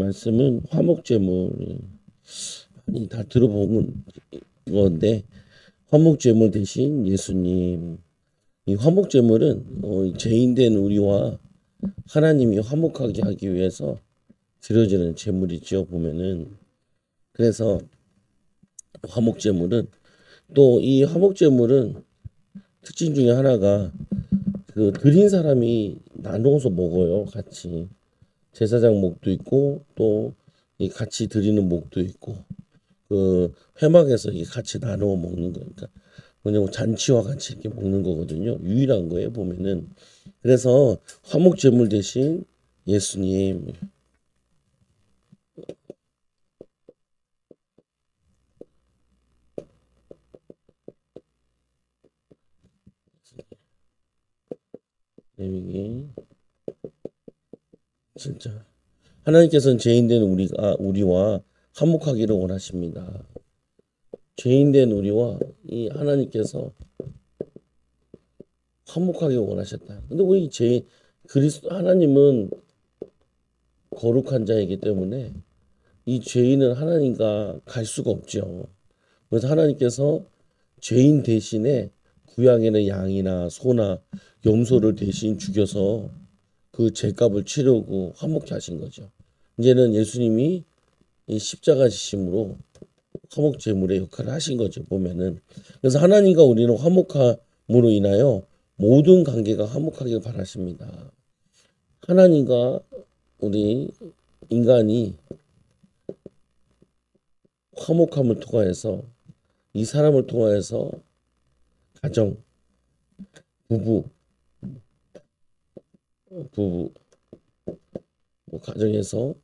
말씀은 화목제물 많이 다 들어본 건데 화목제물 대신 예수님. 이 화목제물은 죄인된 우리와 하나님이 화목하게 하기 위해서 드려지는 제물이죠. 보면은 그래서 화목제물은 또 이 화목제물은 특징 중에 하나가 그 드린 사람이 나눠서 먹어요. 같이 제사장 목도 있고 또 이 같이 드리는 목도 있고 그 회막에서 이 같이 나누어 먹는 거니까 뭐냐면 잔치와 같이 이렇게 먹는 거거든요. 유일한 거예요. 보면은 그래서 화목제물 대신 예수님. 레위기 진짜 하나님께서는 죄인된 우리와 화목하기를 원하십니다. 죄인된 우리와 이 하나님께서 화목하게 원하셨다. 근데 우리 그리스도 하나님은 거룩한 자이기 때문에 이 죄인은 하나님과 갈 수가 없죠. 그래서 하나님께서 죄인 대신에 구약에는 양이나 소나 염소를 대신 죽여서 그 죄값을 치르고 화목케 하신 거죠. 이제는 예수님이 이 십자가 지심으로 화목 제물의 역할을 하신 거죠. 보면은 그래서 하나님과 우리는 화목함으로 인하여 모든 관계가 화목하길 바라십니다. 하나님과 우리 인간이 화목함을 통하여서 이 사람을 통하여서 가정, 부부, 뭐 가정에서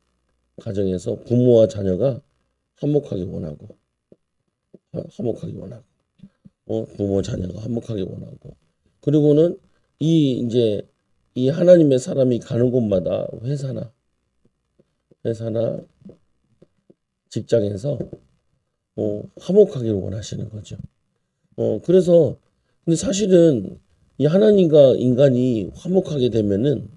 부모와 자녀가 화목하게 원하고 부모 자녀가 화목하게 원하고 그리고는 이제 이 하나님의 사람이 가는 곳마다 회사나 직장에서 화목하기를 원하시는 거죠. 그래서 근데 사실은 이 하나님과 인간이 화목하게 되면은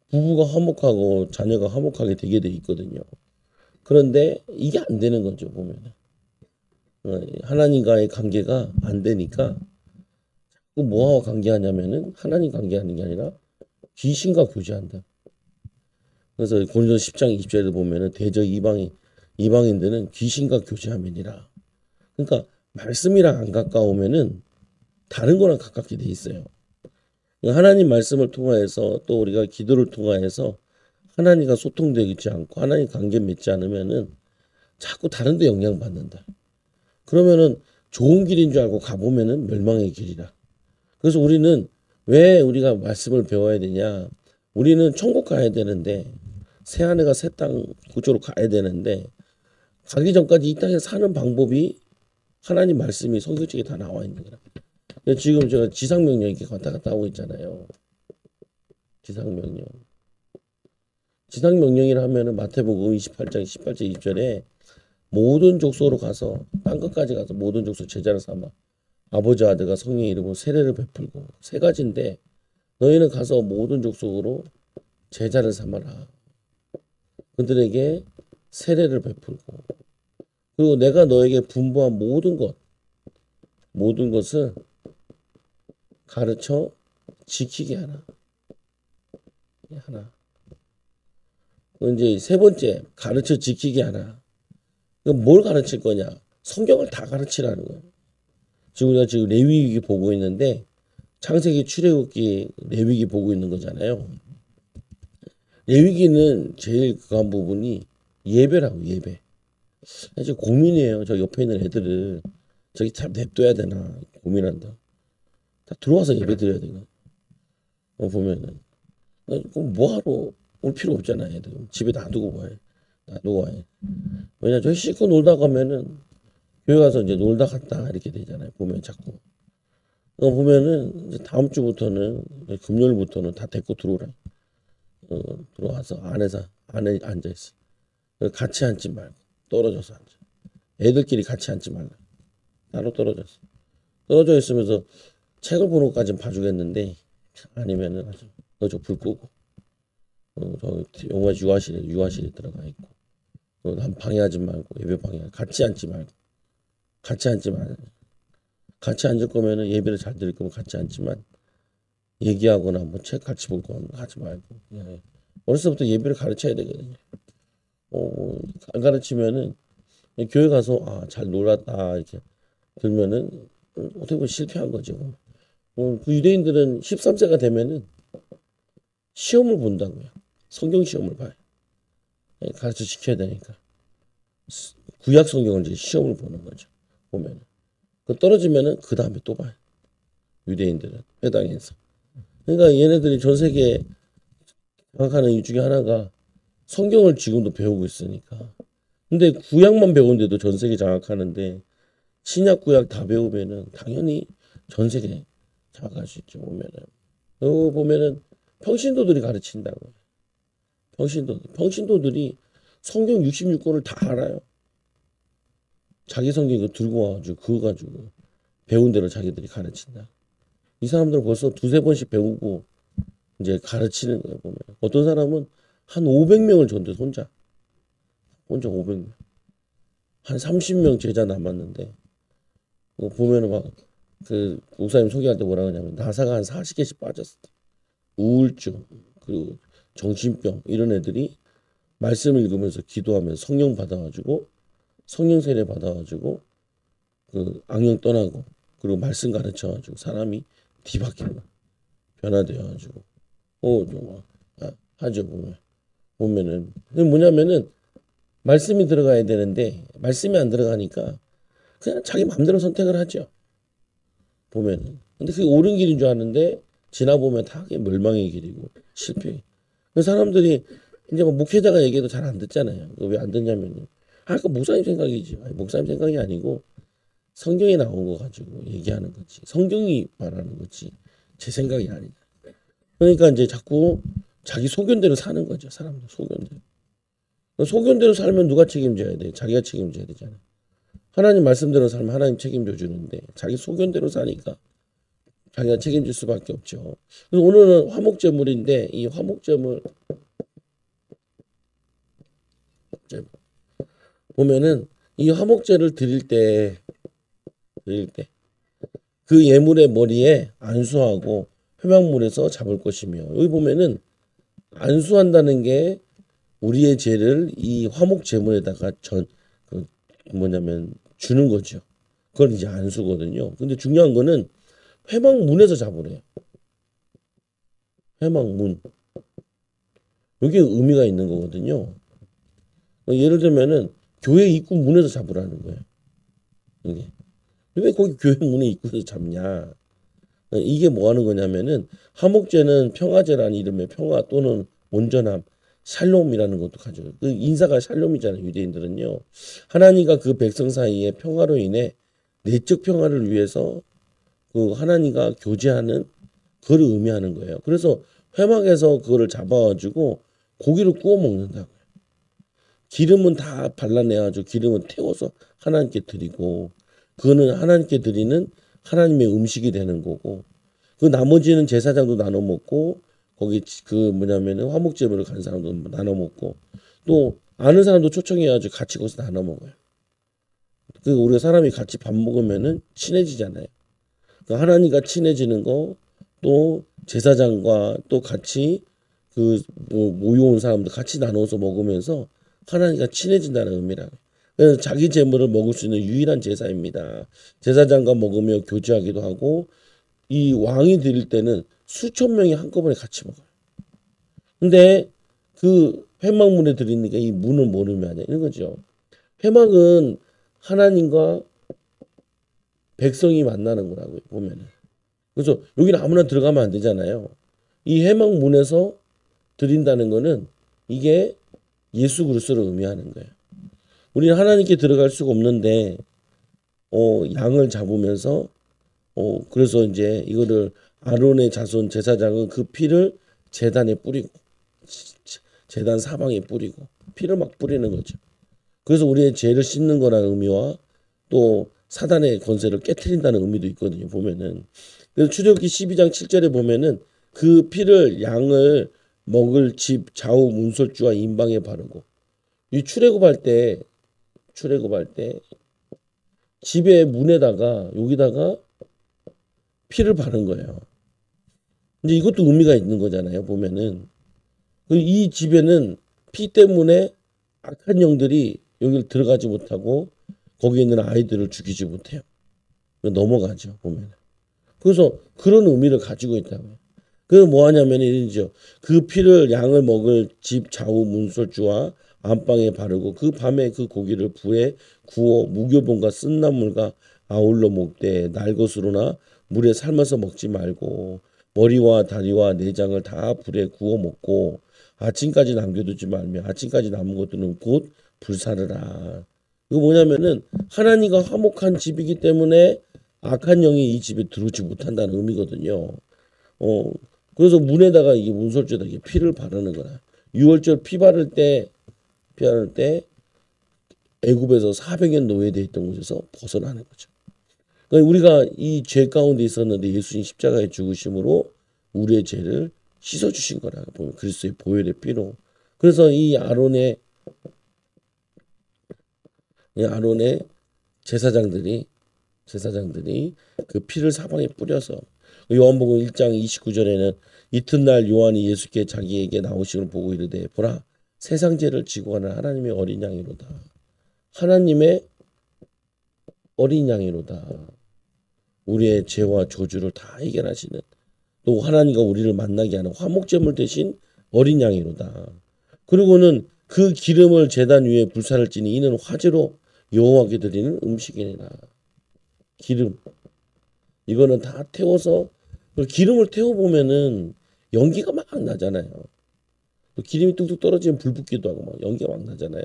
부부가 화목하고 자녀가 화목하게 되게 돼 있거든요. 그런데 이게 안 되는 거죠. 보면은 하나님과의 관계가 안 되니까 뭐하고 관계하냐면은 하나님 관계하는 게 아니라 귀신과 교제한다. 그래서 고린도서 10장 20절에 보면은 대저 이방인들은 귀신과 교제함이니라. 그러니까 말씀이랑 안 가까우면은 다른 거랑 가깝게 돼 있어요. 하나님 말씀을 통하여서 또 우리가 기도를 통하여서 하나님과 소통되지 않고 하나님 관계 맺지 않으면은 자꾸 다른 데 영향받는다. 그러면은 좋은 길인 줄 알고 가보면은 멸망의 길이라. 그래서 우리는 왜 우리가 말씀을 배워야 되냐? 우리는 천국 가야 되는데 새하늘과 새 땅 그쪽으로 가야 되는데 가기 전까지 이 땅에 사는 방법이 하나님 말씀이 성경책에 다 나와 있는 거라. 지금 제가 지상명령 이렇게 왔다 갔다 하고 있잖아요. 지상명령이라 하면은 마태복음 28장 18절 20절에 모든 족속으로 가서 땅끝까지 가서 모든 족속 제자를 삼아 아버지 아들과 성령의 이름으로 세례를 베풀고 세 가지인데 너희는 가서 모든 족속으로 제자를 삼아라. 그들에게 세례를 베풀고 그리고 내가 너에게 분부한 모든 것을 가르쳐 지키게 하라. 이제 세 번째 가르쳐 지키게 하라. 뭘 가르칠 거냐? 성경을 다 가르치라는 거예요. 지금 우리가 레위기 보고 있는데 창세기, 출애굽기, 레위기 보고 있는 거잖아요. 레위기는 제일 그한 부분이 예배라고 예배. 사실 고민이에요. 저 옆에 있는 애들을 저기 참 냅둬야 되나 고민한다. 다 들어와서 예배 드려야 되나? 보면은 그럼 뭐하러 올 필요 없잖아. 애들 집에 놔두고 와해. 왜냐 저 씻고 놀다 가면은 교회 가서 이제 놀다 갔다 이렇게 되잖아요. 보면 자꾸 보면은 이제 다음 주부터는 금요일부터는 다 데리고 들어오라. 들어와서 안에 앉아 있어. 같이 앉지 말고 떨어져서 앉아. 애들끼리 같이 앉지 말라. 따로 떨어져 있으면서 책을 보는 것까지는 봐주겠는데 아니면은 너저 불 끄고 저 영화 유아실에 들어가 있고 한 방해하지 말고 예배 방해 같이 앉지 말고 같이 앉지 말 같이 앉을 거면은 예배를 잘 드릴 거면 같이 앉지만 얘기하거나 뭐 책 같이 볼 거면 하지 말고 예. 어렸을 때부터 예배를 가르쳐야 되거든요. 안 가르치면은 교회 가서 잘 놀았다 이렇게 들면은 어떻게 보면 실패한 거죠. 그 유대인들은 13세가 되면은 시험을 본다고요. 성경 시험을 봐요. 가르쳐 시켜야 되니까. 구약 성경을 이제 시험을 보는 거죠. 보면은. 그 떨어지면은 그 다음에 또 봐요. 유대인들은 회당에서. 그러니까 얘네들이 전 세계에 장악하는 이유 중에 하나가 성경을 지금도 배우고 있으니까. 근데 구약만 배우는데도 전 세계 장악하는데 신약 구약 다 배우면은 당연히 전 세계 장악할 수 있죠. 보면은 평신도들이 가르친다고요. 평신도들이 성경 66권을 다 알아요. 자기 성경 이거 들고 와가지고 그거 가지고 배운 대로 자기들이 가르친다. 이 사람들은 벌써 두세 번씩 배우고 이제 가르치는 거예요. 보면 어떤 사람은 한 500명을 전도해 혼자 500명 한 30명 제자 남았는데 보면은 막 그 목사님 소개할 때 뭐라 그러냐면 나사가 한 40개씩 빠졌어. 우울증 그리고 정신병 이런 애들이 말씀을 읽으면서 기도하면서 성령 받아가지고 성령 세례 받아가지고 그 악령 떠나고 그리고 말씀 가르쳐가지고 사람이 뒤바뀌는 변화되어가지고 좀 하죠. 보면은 뭐냐면은 말씀이 들어가야 되는데 말씀이 안 들어가니까 그냥 자기 마음대로 선택을 하죠. 보면은 근데 그게 옳은 길인 줄 아는데 지나 보면 다 그게 멸망의 길이고 실패. 그 사람들이 이제 뭐 목회자가 얘기해도 잘 안 듣잖아요. 왜 안 듣냐면은 그 목사님 생각이지. 목사님 생각이 아니고 성경에 나온 거 가지고 얘기하는 거지. 성경이 말하는 거지. 제 생각이 아니다. 그러니까 이제 자꾸 자기 소견대로 사는 거죠. 사람들 소견대로. 소견대로 살면 누가 책임져야 돼? 자기가 책임져야 되잖아. 하나님 말씀대로 살면 하나님 책임져 주는데 자기 소견대로 사니까 자기가 책임질 수밖에 없죠. 그래서 오늘은 화목제물인데 이 화목제물 보면은 이 화목제를 드릴 때 그 예물의 머리에 안수하고 회막물에서 잡을 것이며 여기 보면은 안수한다는 게 우리의 죄를 이 화목제물에다가 주는 거죠. 그걸 이제 안수거든요. 근데 중요한 거는 회막문에서 잡으래요. 회막문. 여기 의미가 있는 거거든요. 예를 들면은 교회 입구 문에서 잡으라는 거예요. 이게. 왜 거기 교회 문의 입구에서 잡냐? 이게 뭐 하는 거냐면은 화목제는 평화제라는 이름의 평화 또는 온전함, 샬롬이라는 것도 가져요. 그 인사가 샬롬이잖아요. 유대인들은요. 하나님과 그 백성 사이의 평화로 인해 내적 평화를 위해서 그 하나님과 교제하는 그걸 의미하는 거예요. 그래서 회막에서 그거를 잡아가지고 고기를 구워 먹는다고요. 기름은 다 발라내가지고 기름은 태워서 하나님께 드리고 그거는 하나님께 드리는 하나님의 음식이 되는 거고 그 나머지는 제사장도 나눠 먹고 거기 화목제물을 간 사람도 나눠 먹고 또 아는 사람도 초청해가지고 같이 거기서 나눠 먹어요. 그 우리가 사람이 같이 밥 먹으면은 친해지잖아요. 그 하나님과 친해지는 거 또 제사장과 또 같이 모여온 사람들 같이 나눠서 먹으면서 하나님과 친해진다는 의미라. 그래서 자기 제물을 먹을 수 있는 유일한 제사입니다. 제사장과 먹으며 교제하기도 하고 이 왕이 드릴 때는 수천 명이 한꺼번에 같이 먹어요. 근데 그 회막문에 드리니까 이 문은 뭘 의미하냐 이런 거죠. 회막은 하나님과 백성이 만나는 거라고요. 보면은. 그래서 여기는 아무나 들어가면 안 되잖아요. 이 회막문에서 드린다는 거는 이게 예수 그리스도를 의미하는 거예요. 우리는 하나님께 들어갈 수가 없는데 양을 잡으면서 그래서 이제 이거를 아론의 자손 제사장은 그 피를 제단에 뿌리고 제단 사방에 뿌리고 피를 막 뿌리는 거죠. 그래서 우리의 죄를 씻는 거라는 의미와 또 사단의 권세를 깨트린다는 의미도 있거든요. 보면은 그래서 출애굽기 12장 7절에 보면은 그 피를 양을 먹을 집 좌우 문설주와 임방에 바르고 이 출애굽할 때 집의 문에다가 여기다가 피를 바른 거예요. 근데 이것도 의미가 있는 거잖아요. 보면은 이 집에는 피 때문에 악한 영들이 여기를 들어가지 못하고 거기에 있는 아이들을 죽이지 못해요. 넘어가죠. 보면. 그래서 그런 의미를 가지고 있다고요. 그래서 뭐 하냐면 이죠. 그 피를 양을 먹을 집 좌우 문설주와 안방에 바르고 그 밤에 그 고기를 불에 구워 무교본과 쓴나물과 아울러 먹되 날 것으로나 물에 삶아서 먹지 말고 머리와 다리와 내장을 다 불에 구워 먹고 아침까지 남겨두지 말며 아침까지 남은 것들은 곧 불사르라. 이거 뭐냐면은 하나님과 화목한 집이기 때문에 악한 영이 이 집에 들어오지 못한다는 의미거든요. 그래서 문에다가 이게 문설주에다 이게 피를 바르는 거야. 유월절 피 바를 때 애굽에서 400년 노예되어 있던 곳에서 벗어나는 거죠. 그러니까 우리가 이 죄 가운데 있었는데 예수님 십자가에 죽으심으로 우리의 죄를 씻어 주신 거라 보면 그리스도의 보혈의 피로. 그래서 이 아론의 제사장들이 그 피를 사방에 뿌려서 요한복음 1장 29절에는 이튿날 요한이 예수께 자기에게 나오시는 보고 이르되 보라 세상 죄를 지고 가는 하나님의 어린 양이로다. 하나님의 어린 양이로다. 우리의 죄와 저주를 다 해결하시는 또 하나님과 우리를 만나게 하는 화목제물 대신 어린 양이로다. 그리고는 그 기름을 제단 위에 불사를 찌니 이는 화제로 여호와께 드리는 음식이니라. 기름 이거는 다 태워서 기름을 태워보면은 연기가 막 나잖아요. 기름이 뚝뚝 떨어지면 불 붙기도 하고 막 연기가 막 나잖아요.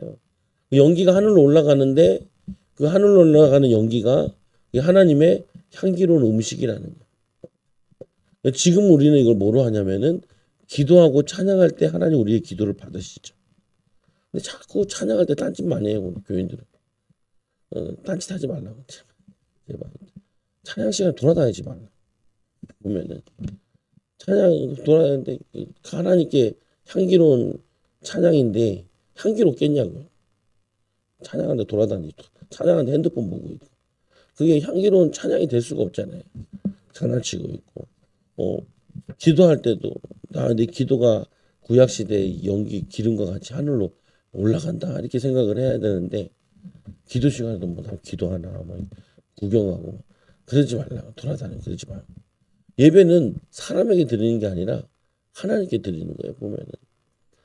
연기가 하늘로 올라가는데 그 하늘로 올라가는 연기가 하나님의 향기로운 음식이라는 거예요. 지금 우리는 이걸 뭐로 하냐면은 기도하고 찬양할 때 하나님 우리의 기도를 받으시죠. 근데 자꾸 찬양할 때 딴짓만 해요. 우리 교인들은. 딴짓하지 말라고. 제발. 찬양 시간 돌아다니지 말라. 보면은 찬양 돌아다니는데 하나님께 향기로운 찬양인데 향기롭겠냐고요. 찬양하는데 돌아다니고 찬양하는데 핸드폰 보고 있고 그게 향기로운 찬양이 될 수가 없잖아요. 장난치고 있고 기도할 때도 내 기도가 구약시대의 연기 기름과 같이 하늘로 올라간다 이렇게 생각을 해야 되는데 기도 시간에도 뭐 나 기도하나 뭐 구경하고 그러지 말라고 돌아다니고 그러지 말고 예배는 사람에게 드리는 게 아니라 하나님께 드리는 거예요. 보면은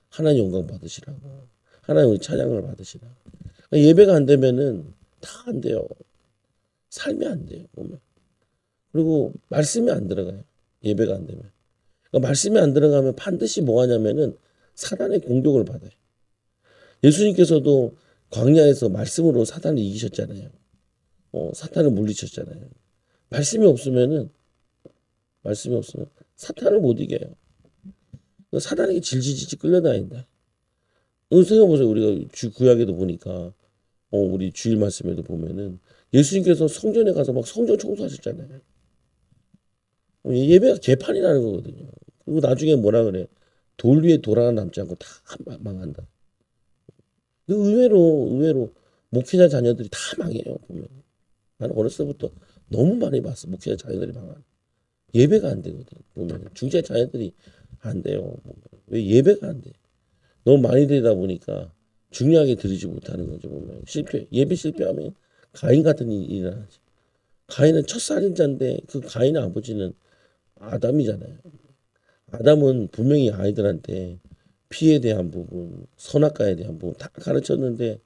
하나님 영광 받으시라고 하나님 찬양을 받으시라고 예배가 안 되면은 다 안 돼요. 삶이 안 돼요. 보면 그리고 말씀이 안 들어가요. 예배가 안 되면 그러니까 말씀이 안 들어가면 반드시 뭐 하냐면은 사단의 공격을 받아요. 예수님께서도 광야에서 말씀으로 사단을 이기셨잖아요. 사탄을 물리쳤잖아요. 말씀이 없으면 사탄을 못 이겨요. 사단에게 질질질 끌려다닌다. 생각해보세요. 우리가 구약에도 보니까 우리 주일 말씀에도 보면은 예수님께서 성전에 가서 막 성전 청소하셨잖아요. 예배가 개판이 나는 거거든요. 그리고 나중에 뭐라 그래? 돌 위에 돌 하나 남지 않고 다 망한다. 의외로 목회자 자녀들이 다 망해요. 보면 나는 어렸을 때부터 너무 많이 봤어. 목회자 자녀들이 망하는. 예배가 안 되거든. 보면 중재 자녀들이 안 돼요. 왜 예배가 안 돼? 너무 많이 되다 보니까 중요하게 드리지 못하는 거죠. 보면 예배 실패하면 가인 같은 일이 일어나지. 가인은 첫 살인자인데 그 가인의 아버지는 아담이잖아요. 아담은 분명히 아이들한테 피에 대한 부분, 선악과에 대한 부분 다 가르쳤는데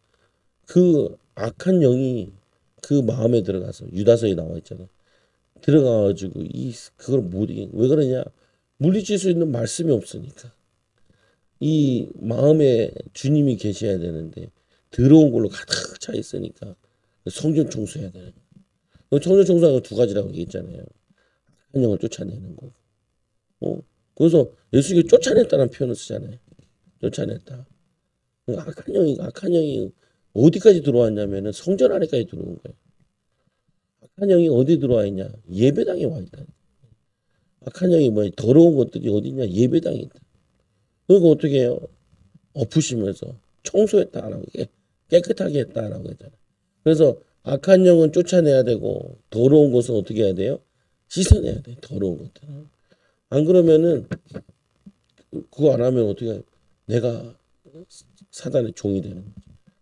그 악한 영이 그 마음에 들어가서 유다서에 나와 있잖아요. 들어가가지고 그걸 못 이긴. 왜 그러냐? 물리칠 수 있는 말씀이 없으니까. 이 마음에 주님이 계셔야 되는데 더러운 걸로 가득 차 있으니까 성전 청소해야 되는 거예요. 성전 청소가 두 가지라고 얘기했잖아요. 악한 영을 쫓아내는 거고. 그래서 예수님이 쫓아냈다는 표현을 쓰잖아요. 쫓아냈다. 악한 영이 어디까지 들어왔냐면은 성전 안에까지 들어온 거예요. 악한 영이 어디 들어와 있냐? 예배당에 와 있다. 악한 영이 뭐 더러운 것들이 어디 있냐? 예배당에 있다. 그리고 어떻게 해요? 엎으시면서 청소했다라고 깨끗하게 했다라고 했잖아요. 그래서 악한 영은 쫓아내야 되고 더러운 것은 어떻게 해야 돼요? 씻어내야 돼. 더러운 것들은. 안 그러면은 그거 안 하면 어떻게 해요? 내가 사단의 종이 되는 거죠.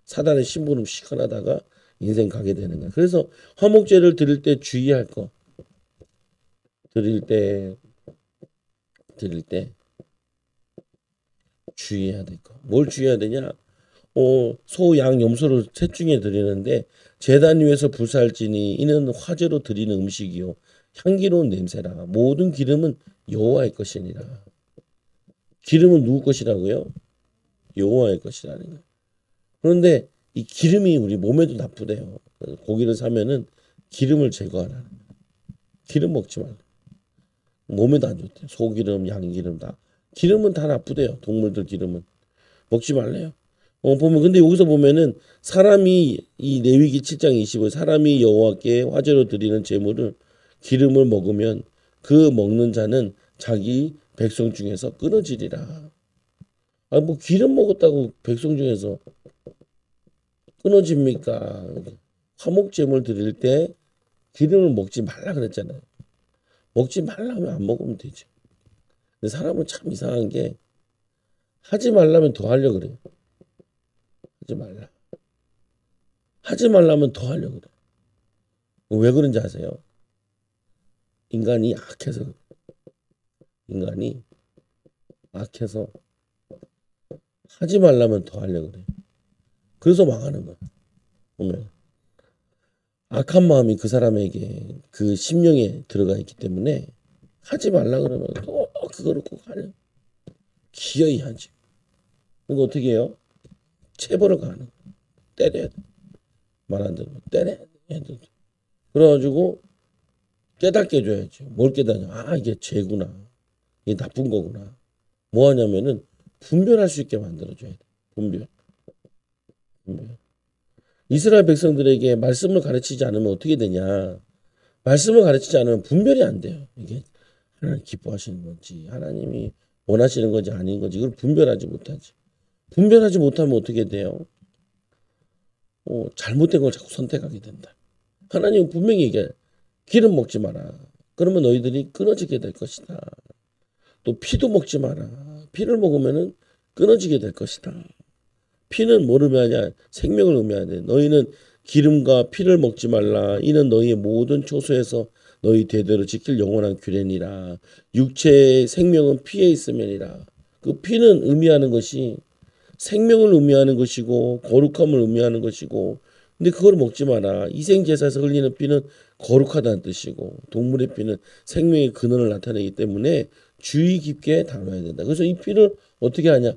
사단의 심부름 시켜나다가 인생 가게 되는 거야. 그래서 화목제를 드릴 때 주의할 거. 드릴 때 주의해야 될 거. 뭘 주의해야 되냐? 소, 양, 염소를 셋 중에 드리는데 제단 위에서 불살지니 이는 화제로 드리는 음식이요 향기로운 냄새라. 모든 기름은 여호와의 것이니라. 기름은 누구 것이라고요? 여호와의 것이라는 거예요. 그런데 이 기름이 우리 몸에도 나쁘대요. 고기를 사면은 기름을 제거하라는 거예요. 기름 먹지 말라. 몸에도 안 좋대요. 소기름, 양기름 다. 기름은 다 나쁘대요. 동물들 기름은. 먹지 말래요. 보면 근데 여기서 보면은 사람이 이 레위기 7장 25 사람이 여호와께 화제로 드리는 제물을 기름을 먹으면 그 먹는 자는 자기 백성 중에서 끊어지리라. 아, 뭐 기름 먹었다고 백성 중에서 끊어집니까? 화목제물 드릴 때 기름을 먹지 말라 그랬잖아요. 먹지 말라면 안 먹으면 되지. 근데 사람은 참 이상한 게 하지 말라면 더 하려고 그래요. 하지 말라. 하지 말라면 더 하려고 그래. 왜 그런지 아세요? 인간이 악해서. 인간이 악해서 하지 말라면 더 하려고 그래. 그래서 망하는 거야. 보면 악한 마음이 그 사람에게 그 심령에 들어가 있기 때문에 하지 말라 그러면 또 그거를 꼭 하려. 기어이 하지. 그러니까 어떻게 해요? 체벌을 가는 거야. 때려야 돼. 말 안 들으면 때려야 돼. 그래가지고 깨닫게 해줘야지. 뭘 깨닫냐? 아, 이게 죄구나. 이게 나쁜 거구나. 뭐 하냐면은 분별할 수 있게 만들어줘야 돼. 분별. 이스라엘 백성들에게 말씀을 가르치지 않으면 어떻게 되냐? 말씀을 가르치지 않으면 분별이 안 돼요. 이게 하나님 기뻐하시는 건지 하나님이 원하시는 건지 아닌 건지 이걸 분별하지 못하지. 분별하지 못하면 어떻게 돼요? 잘못된 걸 자꾸 선택하게 된다. 하나님은 분명히 얘기해. 기름 먹지 마라. 그러면 너희들이 끊어지게 될 것이다. 또 피도 먹지 마라. 피를 먹으면은 끊어지게 될 것이다. 피는 뭐를 의미하냐? 생명을 의미하네. 너희는 기름과 피를 먹지 말라. 이는 너희의 모든 초소에서 너희 대대로 지킬 영원한 규례니라. 육체의 생명은 피에 있음이니라. 그 피는 의미하는 것이 생명을 의미하는 것이고 거룩함을 의미하는 것이고 근데 그걸 먹지 마라. 희생제사에서 흘리는 피는 거룩하다는 뜻이고 동물의 피는 생명의 근원을 나타내기 때문에 주의 깊게 다뤄야 된다. 그래서 이 피를 어떻게 하냐?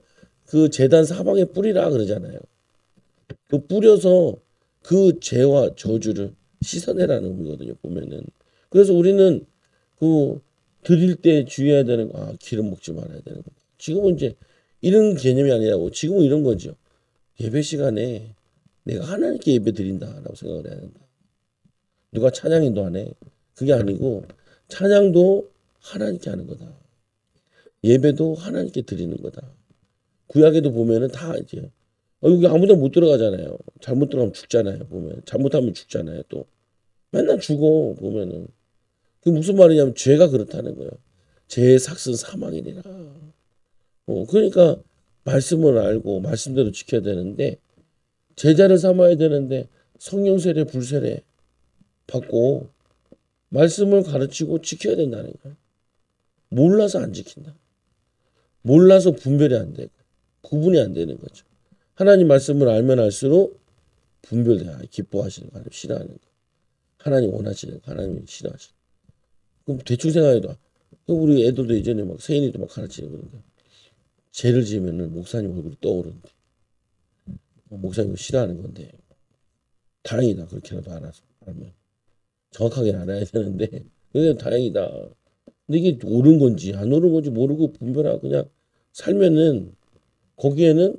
그 제단 사방에 뿌리라 그러잖아요. 그 뿌려서 그 죄와 저주를 씻어내라는 의미거든요. 보면은. 그래서 우리는 그 드릴 때 주의해야 되는 거, 기름 먹지 말아야 되는 거. 지금은 이제 이런 개념이 아니라고. 지금은 이런 거죠. 예배 시간에 내가 하나님께 예배 드린다라고 생각을 해야 된다. 누가 찬양인도 안 해. 그게 아니고 찬양도 하나님께 하는 거다. 예배도 하나님께 드리는 거다. 구약에도 보면은 다 이제 여기 아무도 못 들어가잖아요. 잘못 들어가면 죽잖아요. 보면 잘못하면 죽잖아요. 또 맨날 죽어 보면은 그 무슨 말이냐면 죄가 그렇다는 거예요. 죄의 삭은 사망이니라. 그러니까 말씀을 알고 말씀대로 지켜야 되는데 제자를 삼아야 되는데 성령 세례 불세례 받고 말씀을 가르치고 지켜야 된다는 거예요. 몰라서 안 지킨다. 몰라서 분별이 안 되고 구분이 안 되는 거죠. 하나님 말씀을 알면 알수록 분별돼야 기뻐하시는 거, 하나님 싫어하는 거, 하나님 원하시는 거, 하나님 싫어하시는 거. 그럼 대충 생각해도 우리 애들도 예전에 막 세인이도 막 가르치는 그런데 죄를 지으면은 목사님 얼굴이 떠오르는데 목사님을 싫어하는 건데 다행이다 그렇게라도 알아서 알면 정확하게 알아야 되는데 그게 다행이다. 근데 이게 옳은 건지 안 옳은 건지 모르고 분별하고 그냥 살면은 거기에는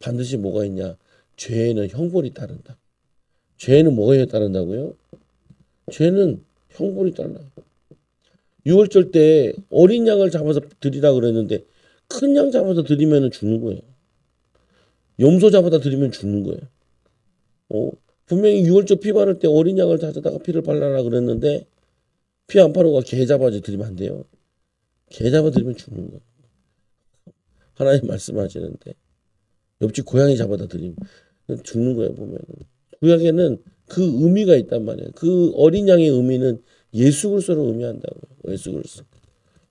반드시 뭐가 있냐? 죄에는 형벌이 따른다. 죄에는 뭐가 따른다고요? 죄는 형벌이 따라요. 유월절 때 어린 양을 잡아서 드리라 그랬는데 큰 양 잡아다 드리면 죽는 거예요. 염소 잡아다 드리면 죽는 거예요. 분명히 유월절 피 바를 때 어린 양을 가져다가 피를 발라라 그랬는데 피 안 바르고 개 잡아서 드리면 안 돼요. 개 잡아 드리면 죽는 거예요. 하나님 말씀하시는데 옆집 고양이 잡아다 드리면 죽는 거예요. 보면은 구약에는 그 의미가 있단 말이에요. 그 어린 양의 의미는 예수 그리스도를 의미한다고요. 예수 그리스도.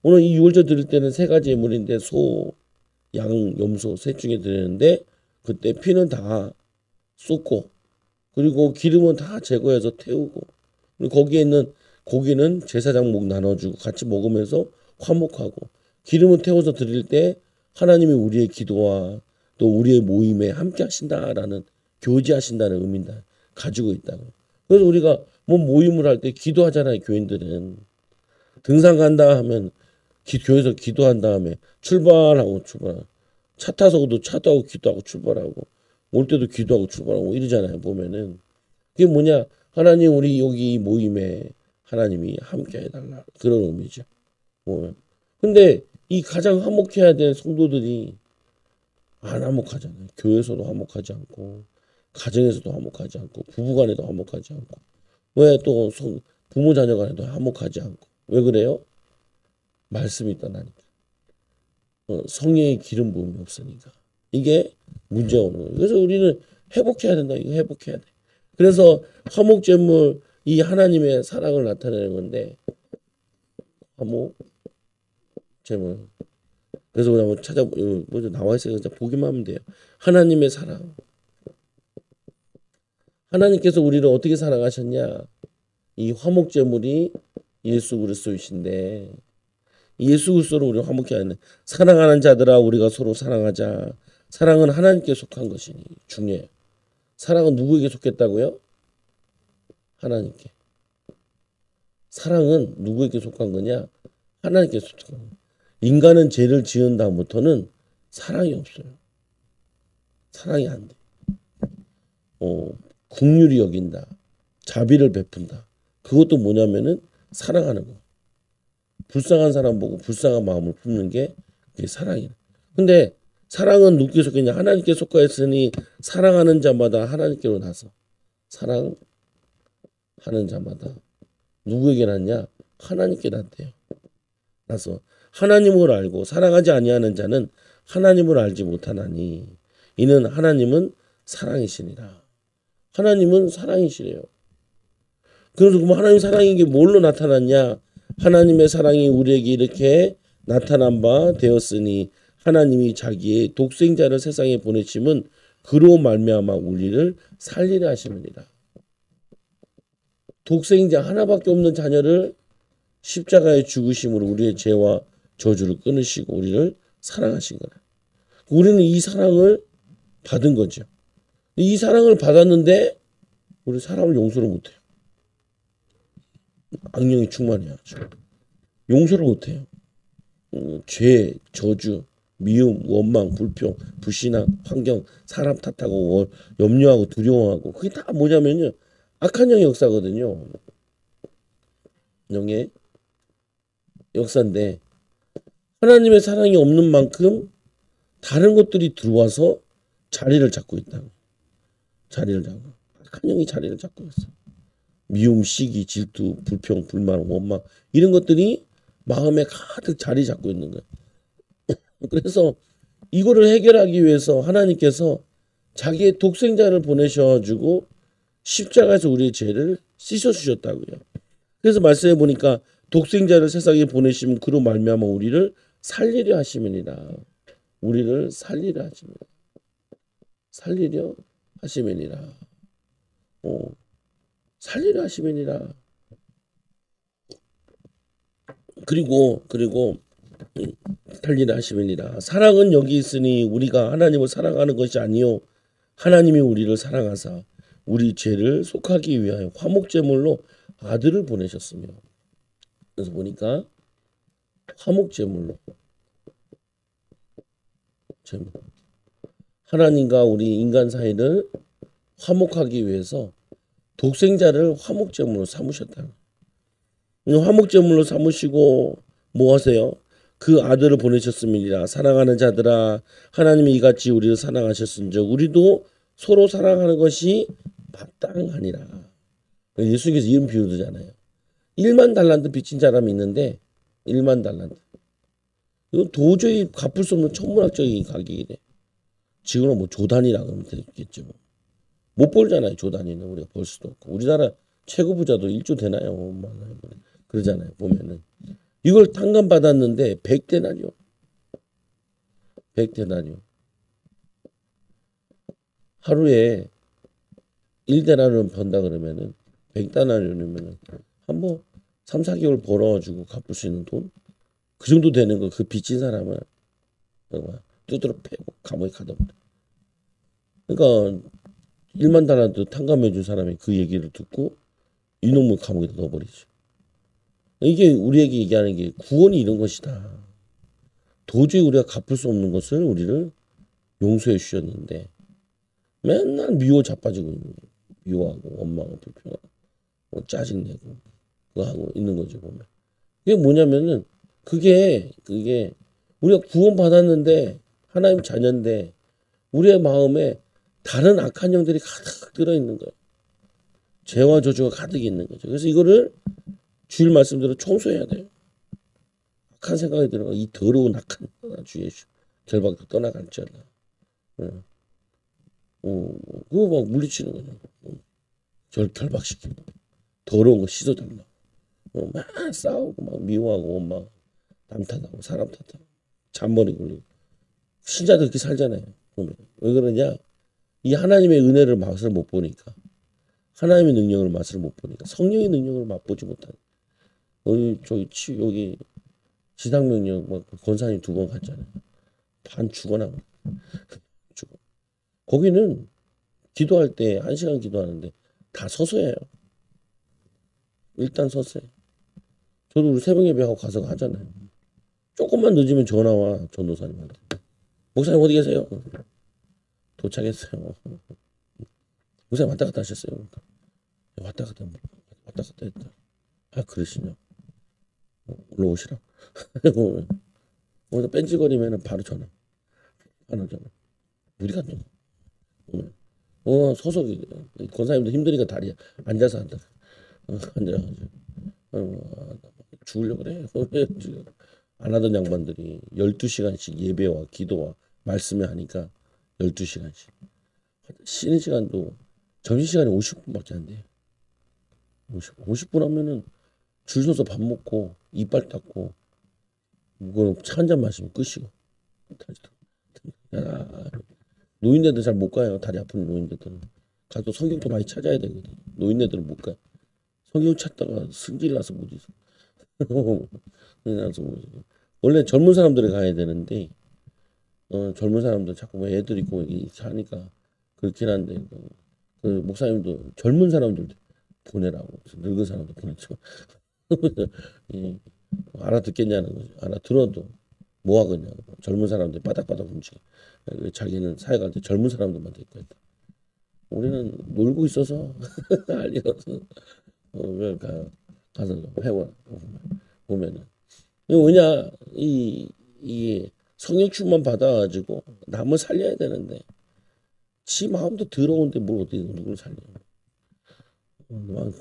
오늘 이 유월절 드릴 때는 세 가지 예물인데 소, 양, 염소 셋 중에 드리는데 그때 피는 다 쏟고 그리고 기름은 다 제거해서 태우고 그리고 거기에 있는 고기는 제사장 목 나눠주고 같이 먹으면서 화목하고 기름을 태워서 드릴 때 하나님이 우리의 기도와 또 우리의 모임에 함께 하신다라는 교제하신다는 의미를 가지고 있다고. 그래서 우리가 뭐 모임을 할 때 기도하잖아요. 교인들은 등산 간다 하면 교회에서 기도한 다음에 출발하고 차 타서도 차도 하고 기도하고 출발하고 올 때도 기도하고 출발하고 이러잖아요. 보면은 그게 뭐냐 하나님 우리 여기 모임에 하나님이 함께 해달라 그런 의미죠. 보면 근데 이 가장 화목해야 될 성도들이 안 화목하잖아요. 교회에서도 화목하지 않고 가정에서도 화목하지 않고 부부간에도 화목하지 않고 왜 또 부모 자녀 간에도 화목하지 않고 왜 그래요? 말씀이 떠나니까 성령의 기름 부음이 없으니까 이게 문제가 오는 거예요. 그래서 우리는 회복해야 된다. 이거 회복해야 돼. 그래서 화목제물 이 하나님의 사랑을 나타내는 건데 화목제물 그래서 우리 한번 먼저 나와 있어요. 보기만 하면 돼요. 하나님의 사랑. 하나님께서 우리를 어떻게 사랑하셨냐? 이 화목제물이 예수 그리스도이신데 예수 그리스도로 우리를 화목케 하는 사랑하는 자들아 우리가 서로 사랑하자. 사랑은 하나님께 속한 것이니 중요해요. 사랑은 누구에게 속했다고요? 하나님께. 사랑은 누구에게 속한 거냐? 하나님께 속한 거예요. 인간은 죄를 지은 다음부터는 사랑이 없어요. 사랑이 안 돼. 긍휼히 여긴다. 자비를 베푼다. 그것도 뭐냐면은 사랑하는 거. 불쌍한 사람 보고 불쌍한 마음을 품는 게 그게 사랑이에요. 근데 사랑은 누구에게 속했냐? 하나님께 속하였으니 사랑하는 자마다 하나님께로 나서 사랑하는 자마다 누구에게 났냐? 하나님께 났대요. 나서 하나님을 알고 사랑하지 아니하는 자는 하나님을 알지 못하나니 이는 하나님은 사랑이시니라. 하나님은 사랑이시래요. 그래서 그럼 하나님 사랑인 게 뭘로 나타났냐? 하나님의 사랑이 우리에게 이렇게 나타난 바 되었으니 하나님이 자기의 독생자를 세상에 보내심은 그로 말미암아 우리를 살리려 하심이니라. 독생자 하나밖에 없는 자녀를 십자가에 죽으심으로 우리의 죄와 저주를 끊으시고 우리를 사랑하신 거라. 우리는 이 사랑을 받은 거죠. 이 사랑을 받았는데 우리 사람을 용서를 못해요. 악령이 충만해야죠. 용서를 못해요. 죄, 저주, 미움, 원망, 불평, 불신앙, 환경, 사람 탓하고 염려하고 두려워하고 그게 다 뭐냐면요. 악한 영의 역사거든요. 영의 역사인데 하나님의 사랑이 없는 만큼 다른 것들이 들어와서 자리를 잡고 있다. 자리를 잡고. 악한 영이 자리를 잡고 있어. 미움, 시기, 질투, 불평, 불만, 원망 이런 것들이 마음에 가득 자리 잡고 있는 거예요. 그래서 이거를 해결하기 위해서 하나님께서 자기의 독생자를 보내셔가지고 십자가에서 우리의 죄를 씻어주셨다고요. 그래서 말씀해 보니까 독생자를 세상에 보내시면 그로 말미암아 우리를 살리려 하심이니라. 우리를 살리려 하심이니라. 살리려 하심이니라. 살리려 하심이니라. 그리고 살리려 하심이니라. 사랑은 여기 있으니 우리가 하나님을 사랑하는 것이 아니요 하나님이 우리를 사랑하사 우리 죄를 속하기 위하여 화목제물로 아들을 보내셨으며. 그래서 보니까 화목제물로 제물. 하나님과 우리 인간 사이를 화목하기 위해서 독생자를 화목제물로 삼으셨다. 화목제물로 삼으시고 뭐 하세요? 그 아들을 보내셨음이니라. 사랑하는 자들아, 하나님이 이같이 우리를 사랑하셨은즉 우리도 서로 사랑하는 것이 마땅하니라. 예수님께서 이런 비유를 하잖아요. 1만 달란트 빚진 사람이 있는데 1만 달란트. 이건 도저히 갚을 수 없는 천문학적인 가격이래. 지금은 뭐 조단이라 그러면 되겠죠. 못 벌잖아요. 조단위는 우리가 벌 수도 없고. 우리나라 최고 부자도 1조 되나요? 그러잖아요. 보면은 이걸 탕감 받았는데 100데나리오. 100데나리오. 하루에 1데나리온 번다 그러면은 100데나리온이면은 한 뭐 3, 4개월 벌어가지고 갚을 수 있는 돈? 그 정도 되는 거 그 빚진 사람을 두드러 패고 감옥에 가둬버려. 그러니까 1만 달란트 탕감해 준 사람이 그 얘기를 듣고 이놈을 감옥에 넣어버리죠. 이게 우리에게 얘기하는 게 구원이 이런 것이다. 도저히 우리가 갚을 수 없는 것을 우리를 용서해 주셨는데 맨날 미워 자빠지고 있는 거예요. 미워하고 원망하고 불평하고 짜증내고 그거 하고 있는 거죠 보면. 그게 뭐냐면은 그게 우리가 구원 받았는데 하나님 자녀인데 우리의 마음에 다른 악한 영들이 가득 들어 있는 거예요. 죄와 저주가 가득 있는 거죠. 그래서 이거를 주일 말씀대로 청소해야 돼요. 악한 생각이 들어가 이 더러운 악한 주 예수 결박도 떠나갈지어다. 그거 막 물리치는 거죠. 결박시키고 더러운 거 씻어달라. 막 싸우고 막 미워하고 막 남 탓하고 사람 탓하고 잔머리 굴리고 신자들 그렇게 살잖아요. 보면. 왜 그러냐? 이 하나님의 은혜를 맛을 못 보니까 하나님의 능력을 맛을 못 보니까 성령의 능력을 맛보지 못하는 여기 지상명령 막 권사님 2번 갔잖아요. 반 죽어나가. 죽어. 거기는 기도할 때 1시간 기도하는데 다 서서 해요. 일단 서서 해. 저도 우리 새벽 예배하고 가서 하잖아요. 조금만 늦으면 전화와 전도사님한테. 목사님 어디 계세요? 도착했어요. 목사님 왔다 갔다 하셨어요. 왔다 갔다 했다. 아 그러시냐? 올라오시라. 거기서 뺀질거리면 바로 전화. 우리가 소속이 권사님도 힘드니까 다리에 앉아서 한다. 앉아가지고 죽으려고 그래. 안 하던 양반들이 12시간씩 예배와 기도와 말씀을 하니까 12시간씩. 쉬는 시간도 점심시간에 50분밖에 안 돼요. 50분 하면은 줄 서서 밥 먹고 이빨 닦고 차 한 잔 마시면 끝이고. 노인네들 잘 못 가요. 다리 아픈 노인네들은. 가서 성경도 많이 찾아야 되거든. 노인네들은 못 가요. 성경 찾다가 승질 나서 못 있어. 원래 젊은 사람들이 가야 되는데 젊은 사람들 자꾸 뭐 애들 있고 이렇게 하니까 그렇긴 한데 그 목사님도 젊은 사람들 보내라고 늙은 사람들 보내죠. 알아듣겠냐는 거죠. 알아들어도 뭐 하겠냐고. 젊은 사람들 바닥바닥 움직여. 자기는 사회 갈 때 젊은 사람들만 데리고 있다. 우리는 놀고 있어서 알려서 가서 회원 보면은 왜냐 이 성령충만 받아가지고 남을 살려야 되는데 지 마음도 더러운데 뭘 어떻게 누구를 살려?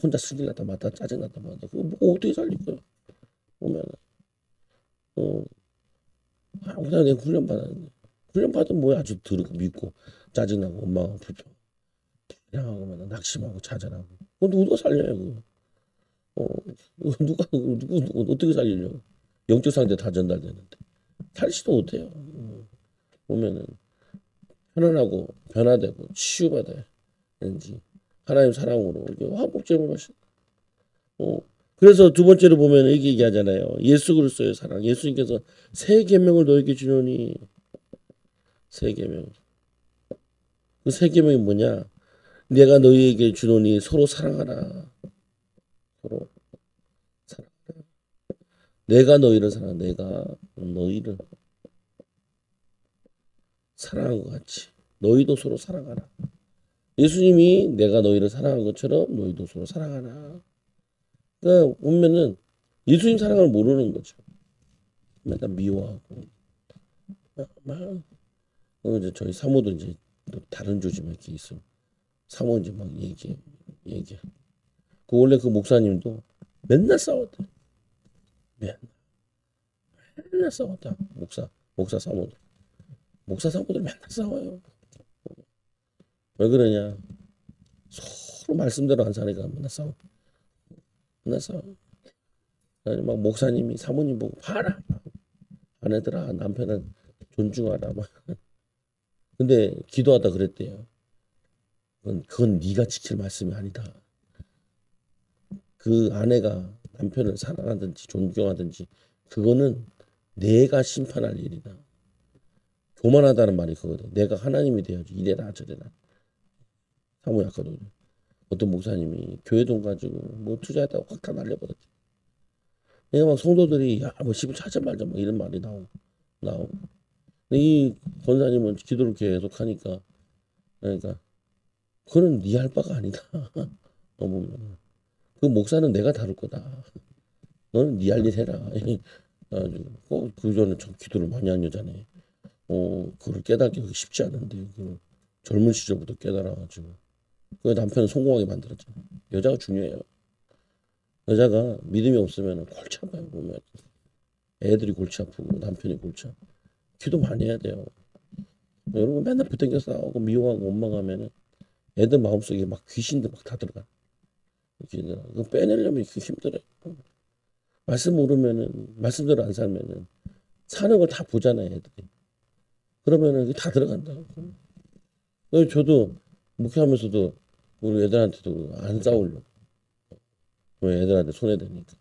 혼자 승질 났다 맞다 짜증 났다 맞다 그거 뭐 어떻게 살릴 거야? 보면은 그냥 내가 훈련 받았는데 훈련 받으면 뭐야 아주 더럽고 밉고 짜증나고 원망하고 불평 그냥 낙심하고 좌절하고 그거 누가 살려요 그거? 누가 누구 어떻게 살리려고? 영적 상태 다 전달되는데 살지도 못해요. 보면은 편안하고 변화되고 치유받아야 왠지 하나님 사랑으로 화목제물 마시. 그래서 두 번째로 보면 이렇게 얘기하잖아요. 예수 그리스도의 사랑. 예수님께서 새 계명을 너에게 주노니 새 계명. 그 새 계명이 뭐냐? 내가 너희에게 주노니 서로 사랑하라. 서로 사랑하라. 내가 너희를 사랑. 내가 너희를 사랑한 것 같이 너희도 서로 사랑하라. 예수님이 내가 너희를 사랑한 것처럼 너희도 서로 사랑하라. 그러니까 보면은 예수님 사랑을 모르는 거죠. 맨날 미워하고 막 이제 저희 사모도 이제 또 다른 조짐 이렇게 있어. 사모 이제 막 얘기. 그 원래 그 목사님도 맨날 싸웠대. 맨날 싸웠다. 목사 사모들. 목사 사모들 맨날 싸워요. 왜 그러냐? 서로 말씀대로 안 사니까 맨날 싸워. 맨날 싸워. 그래서 막 목사님이 사모님 보고 봐라. 아내들아 남편은 존중하라. 막. 근데 기도하다 그랬대요. 그건 네가 지킬 말씀이 아니다. 그 아내가 남편을 사랑하든지 존경하든지 그거는 내가 심판할 일이다. 교만하다는 말이 그거든. 내가 하나님이 되어야지. 이래라 저래라. 사모님 아까도 어떤 목사님이 교회 돈 가지고 뭐 투자했다고 확 다 날려버렸대. 내가 막 성도들이 야뭐 집을 찾아 말자 뭐 이런 말이 나오고. 근데 이 권사님은 기도를 계속 하니까 그러니까 그거는 네 할 바가 아니다. 보면 그 목사는 내가 다룰 거다. 너는 네 할 일 해라. 그 전에 참 기도를 많이 한 여자네. 그걸 깨닫기 쉽지 않은데 그 젊은 시절부터 깨달아가지고 그 남편은 성공하게 만들었잖아. 여자가 중요해요. 여자가 믿음이 없으면 골치 아파요. 보면 애들이 골치 아프고 남편이 골치 아프고 기도 많이 해야 돼요. 여러분 맨날 부땡겨 싸우고 미워하고 원망하면은 애들 마음속에 막 귀신들 막 다 들어가. 그거 빼내려면 이렇게 힘들어요. 말씀 모르면은 말씀대로 안 살면은 사는 걸 다 보잖아요, 애들이. 그러면은 다 들어간다. 저도 목회하면서도 우리 애들한테도 안 싸우려고. 왜 애들한테 손해되니까.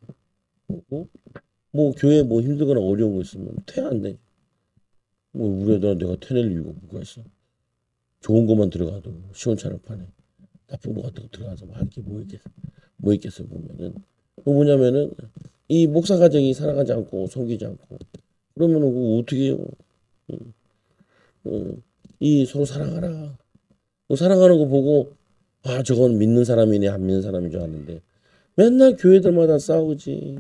뭐 교회 뭐 힘들거나 어려운 거 있으면 퇴 안 내. 뭐 우리 애들한테 내가 퇴낼 이유가 뭐가 있어. 좋은 것만 들어가도 시원찮을 판에 나쁜 거 같은 거 들어가서 막 할게 뭐 있겠어 보면은 그 뭐냐면은 이 목사 가정이 살아가지 않고 섬기지 않고 그러면은 그거 어떻게 해요? 이 서로 사랑하라. 사랑하는 거 보고 아 저건 믿는 사람이네 안 믿는 사람인 줄 아는데 맨날 교회들마다 싸우지.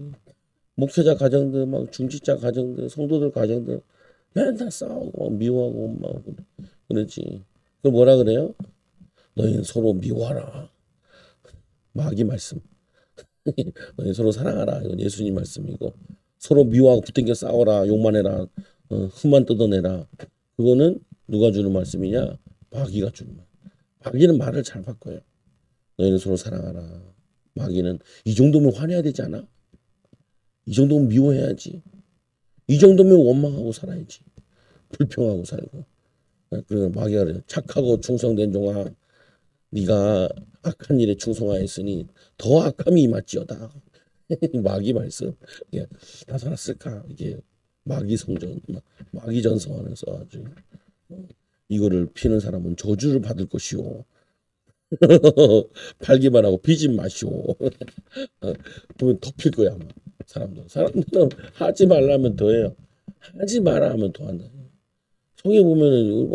목회자 가정들 막 중직자 가정들 성도들 가정들 맨날 싸우고 막 미워하고 원망하고 그러지. 그 뭐라 그래요? 너희는 서로 미워하라. 마귀 말씀. 너희 서로 사랑하라. 이건 예수님 말씀이고 서로 미워하고 붙들겨 싸워라. 욕만 해라. 흠만 뜯어내라. 그거는 누가 주는 말씀이냐? 마귀가 주는 말. 마귀는 말을 잘 바꿔요. 너희는 서로 사랑하라. 마귀는 이 정도면 화내야 되지 않아? 이 정도면 미워해야지. 이 정도면 원망하고 살아야지. 불평하고 살고. 그래서 마귀가 그래요. 착하고 충성된 종아 네가 악한 일에 충성하였으니 더 악함이 임할지어다. 마귀 말씀. 이게 다 살았을까? 이게 마귀 성전, 마귀 전서관을 써가지고 이거를 피는 사람은 저주를 받을 것이오. 팔기만 하고 피지 마시오. 보면 덮일 거야 아마. 사람들은 하지 말라면 더해요. 하지 마라 하면 더 한다. 성에 보면은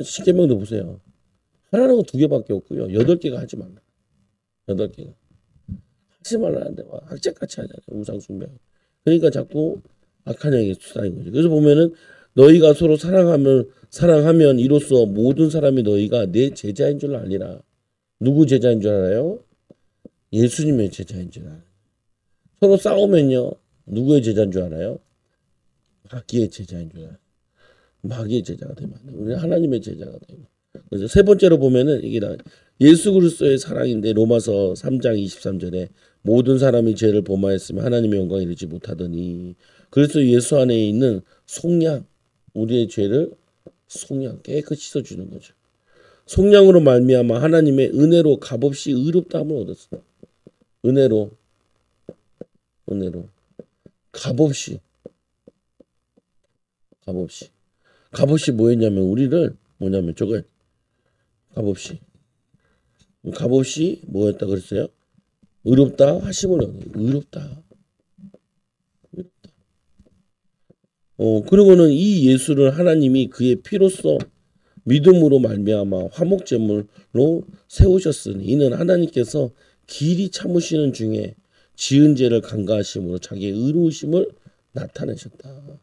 십계명도 보세요. 하나는 거 2개밖에 없고요. 8개가 하지 말라. 8개가 하지 말라는데 막 악착같이 하잖아요. 우상숭배. 그러니까 자꾸 악한 영에 수다인 거죠. 그래서 보면은 너희가 서로 사랑하면 이로써 모든 사람이 너희가 내 제자인 줄 알리라. 누구 제자인 줄 알아요? 예수님의 제자인 줄 알아요. 서로 싸우면요. 누구의 제자인 줄 알아요? 마귀의 제자인 줄 알아요. 마귀의 제자가 되면 안 돼요. 우리는 하나님의 제자가 되고. 그래서 세 번째로 보면은 이게 예수 그리스도의 사랑인데 로마서 3장 23절에 모든 사람이 죄를 범하였으면 하나님의 영광에 이르지 못하더니 그래서 예수 안에 있는 속량 우리의 죄를 속량 깨끗이 씻어주는 거죠. 속량으로 말미암아 하나님의 은혜로 값없이 의롭다함을 얻었어요. 은혜로 값없이 뭐였냐면 우리를 뭐냐면 저걸 값없이 뭐였다 그랬어요? 의롭다 하심을 얻어요. 의롭다. 그리고는 이 예수를 하나님이 그의 피로써 믿음으로 말미암아 화목제물로 세우셨으니 이는 하나님께서 길이 참으시는 중에 지은 죄를 간과하심으로 자기의 의로우심을 나타내셨다.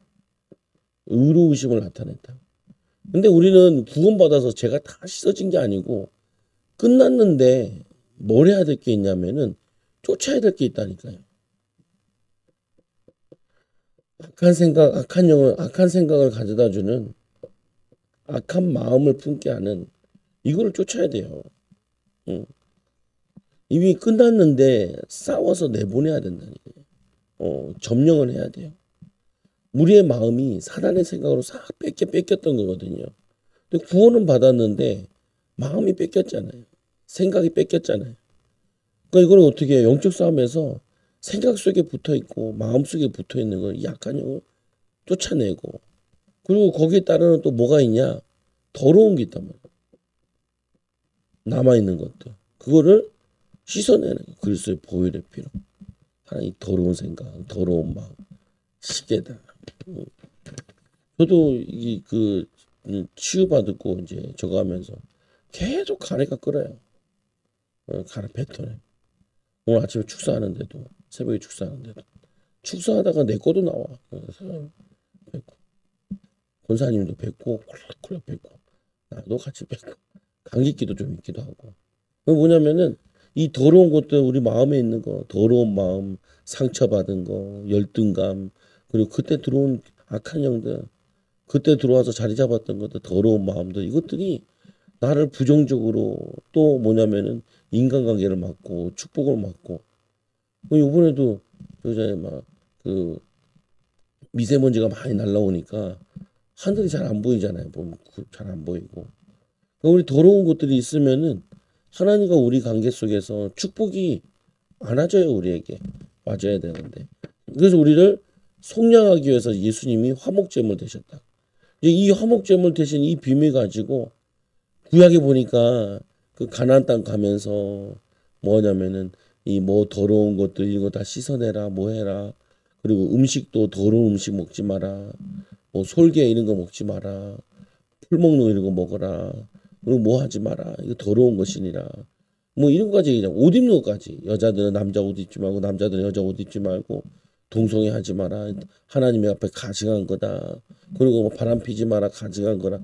의로우심을 나타냈다. 근데 우리는 구원받아서 죄가 다 씻어진 게 아니고 끝났는데 뭘 해야 될 게 있냐면은 쫓아야 될 게 있다니까요. 악한 생각, 악한 영혼, 악한 생각을 가져다 주는 악한 마음을 품게 하는 이거를 쫓아야 돼요. 응. 이미 끝났는데 싸워서 내보내야 된다니까요. 점령을 해야 돼요. 우리의 마음이 사단의 생각으로 싹 뺏겼던 거거든요. 근데 구원은 받았는데 마음이 뺏겼잖아요. 생각이 뺏겼잖아요. 그러니까 이걸 어떻게 해요? 영적 싸움에서 생각 속에 붙어 있고 마음 속에 붙어 있는 걸 약한 영을 쫓아내고, 그리고 거기에 따르는 또 뭐가 있냐? 더러운 게 있단 말이에요. 남아있는 것들. 그거를 씻어내는 거예요. 그리스도의 보혈의 피로. 하나님 더러운 생각, 더러운 마음, 시계다. 저도 치유받고 이제 저거 하면서 계속 가래가 끓어요. 가래 뱉어내. 오늘 아침에 축사하는데도, 새벽에 축사하는데도, 축사하다가 내 거도 나와. 그래서 뱉고, 권사님도 뱉고, 콜락콜락 뱉고, 나도 같이 뱉고, 감기기도 좀 있기도 하고. 뭐냐면은 이 더러운 것들, 우리 마음에 있는 거, 더러운 마음, 상처받은 거, 열등감, 그리고 그때 들어온 악한 영들, 그때 들어와서 자리 잡았던 것들, 더러운 마음들, 이것들이 나를 부정적으로 또 뭐냐면은 인간관계를 막고 축복을 막고. 이번에도 요새 막그 미세먼지가 많이 날라오니까 하늘이 잘 안 보이잖아요. 보면 잘 안 보이고. 우리 더러운 것들이 있으면은 하나님과 우리 관계 속에서 축복이 안 와줘요. 우리에게 와줘야 되는데. 그래서 우리를 속량하기 위해서 예수님이 화목제물 되셨다. 이 화목제물 대신 이 비밀 가지고 구약에 보니까 그 가나안 땅 가면서 뭐냐면은 이 뭐 더러운 것들 이거 다 씻어내라, 뭐 해라. 그리고 음식도 더러운 음식 먹지 마라. 뭐 솔개 이런 거 먹지 마라. 풀 먹는 거 이런 거 먹어라. 그리고 뭐 하지 마라. 이거 더러운 것이니라. 뭐 이런 거까지 얘기하고, 옷 입는 것까지. 여자들은 남자 옷 입지 말고 남자들은 여자 옷 입지 말고 동성애 하지 마라. 하나님의 앞에 가증한 거다. 그리고 뭐 바람 피지 마라. 가증한 거라.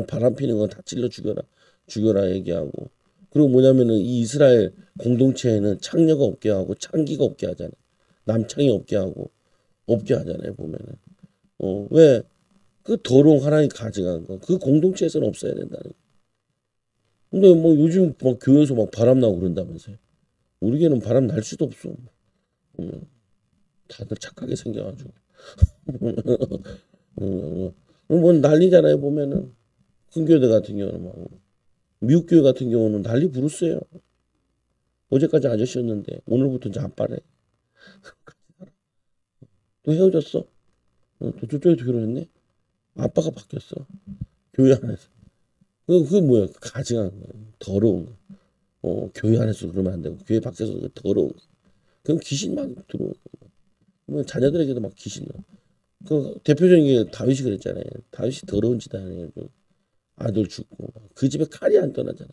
바람 피는 건 다 찔러 죽여라 얘기하고. 그리고 뭐냐면은 이 이스라엘 공동체에는 창녀가 없게 하고 창기가 없게 하잖아요. 남창이 없게 하고 없게 하잖아요. 보면은 왜? 그 더러운 하나님 가증한 거 그 공동체에서는 없어야 된다는 거. 근데 뭐 요즘 막 교회에서 막 바람 나고 그런다면서요. 우리 교회는 바람 날 수도 없어. 다들 착하게 생겨가지고 뭐 난리잖아요. 보면은 큰 교회 같은 경우는 막 미국 교회 같은 경우는 난리 부르스예요. 어제까지 아저씨였는데 오늘부터 이제 아빠래. 또 헤어졌어. 또 저쪽에서 결혼했네. 아빠가 바뀌었어. 교회 안에서. 그게 뭐야? 가증한 거, 더러운 거. 교회 안에서 그러면 안 되고 교회 밖에서 더러운 거. 그럼 귀신 막 들어오고. 뭐 자녀들에게도 막 귀신. 그 대표적인 게 다윗이 그랬잖아요. 다윗이 더러운 짓 안 해요. 아들 죽고 그 집에 칼이 안 떠나잖아.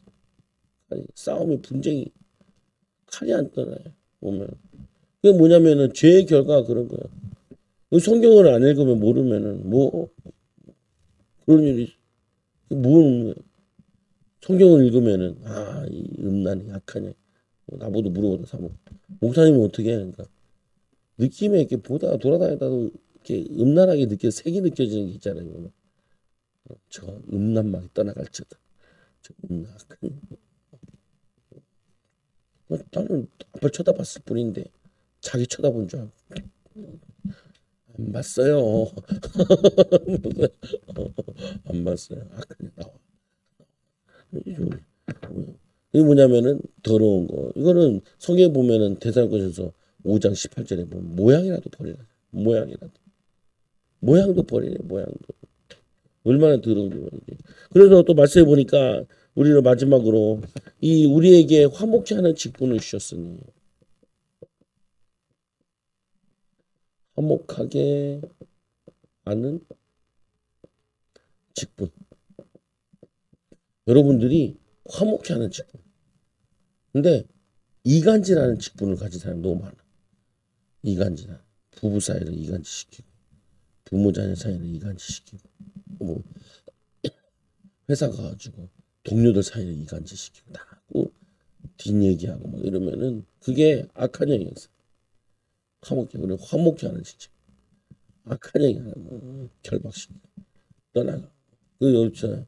싸움이 분쟁이 칼이 안 떠나요. 보면 그게 뭐냐면은 죄의 결과가 그런 거야. 성경을 안 읽으면 모르면은 뭐 그런 일이 뭐 성경을 읽으면은 이 음란이 약하냐. 나보고 물어보다 사모. 목사님은 어떻게 해? 그러니까 느낌에 이렇게 보다가 돌아다니다도 이렇게 음란하게 색이 느껴지는 게 있잖아요. 저 음란막이 떠나갈지어다. 저 음란한. 나는 앞을 쳐다봤을 뿐인데 자기 쳐다본 줄 알고 안 봤어요. 안 봤어요. 그냥 나와. 이게 뭐냐면은 더러운 거. 이거는 성경에 보면은 데살로니가전서 5장 18절에 보면 모양이라도 버리라. 모양도 버리래. 모양도. 얼마나 더러운지 모르지. 그래서 또 말씀해 보니까 우리는 마지막으로 이 우리에게 화목케 하는 직분을 주셨으니 화목하게 하는 직분. 여러분들이 화목케 하는 직분. 근데 이간질하는 직분을 가진 사람이 너무 많아. 이간질하는. 부부 사이를 이간질시키고 부모 자녀 사이를 이간질시키고 뭐 회사 가가지고 동료들 사이를 이간질시키고 다 하고 뒷얘기하고 막 이러면은 그게 악한 영이었어. 화목제하는 진짜 악한 영이 하나 결박시키고 떠나가. 그 여자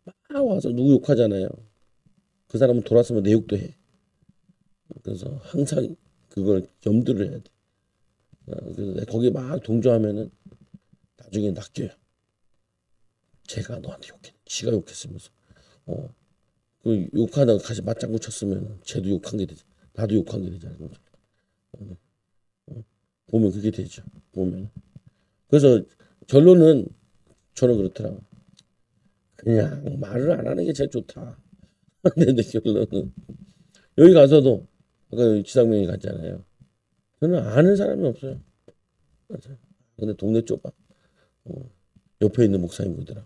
막 와서 누구 욕하잖아요. 그 사람은 돌아서면 내 욕도 해. 그래서 항상 그걸 염두를 해야 돼. 그래서 거기 막 동조하면은 나중에 낚여요. 제가 너한테 욕했, 지가 욕했으면서, 그 욕하다가 같이 맞장구 쳤으면 쟤도 욕한 게 되지, 나도 욕한 게 되잖아요. 보면 그게 되죠. 보면. 그래서 결론은 저는 그렇더라고. 그냥 말을 안 하는 게 제일 좋다. 근데 결론은 여기 가서도 아까 지상명이 갔잖아요. 저는 아는 사람이 없어요. 근데 동네 좁아. 옆에 있는 목사님 보더라.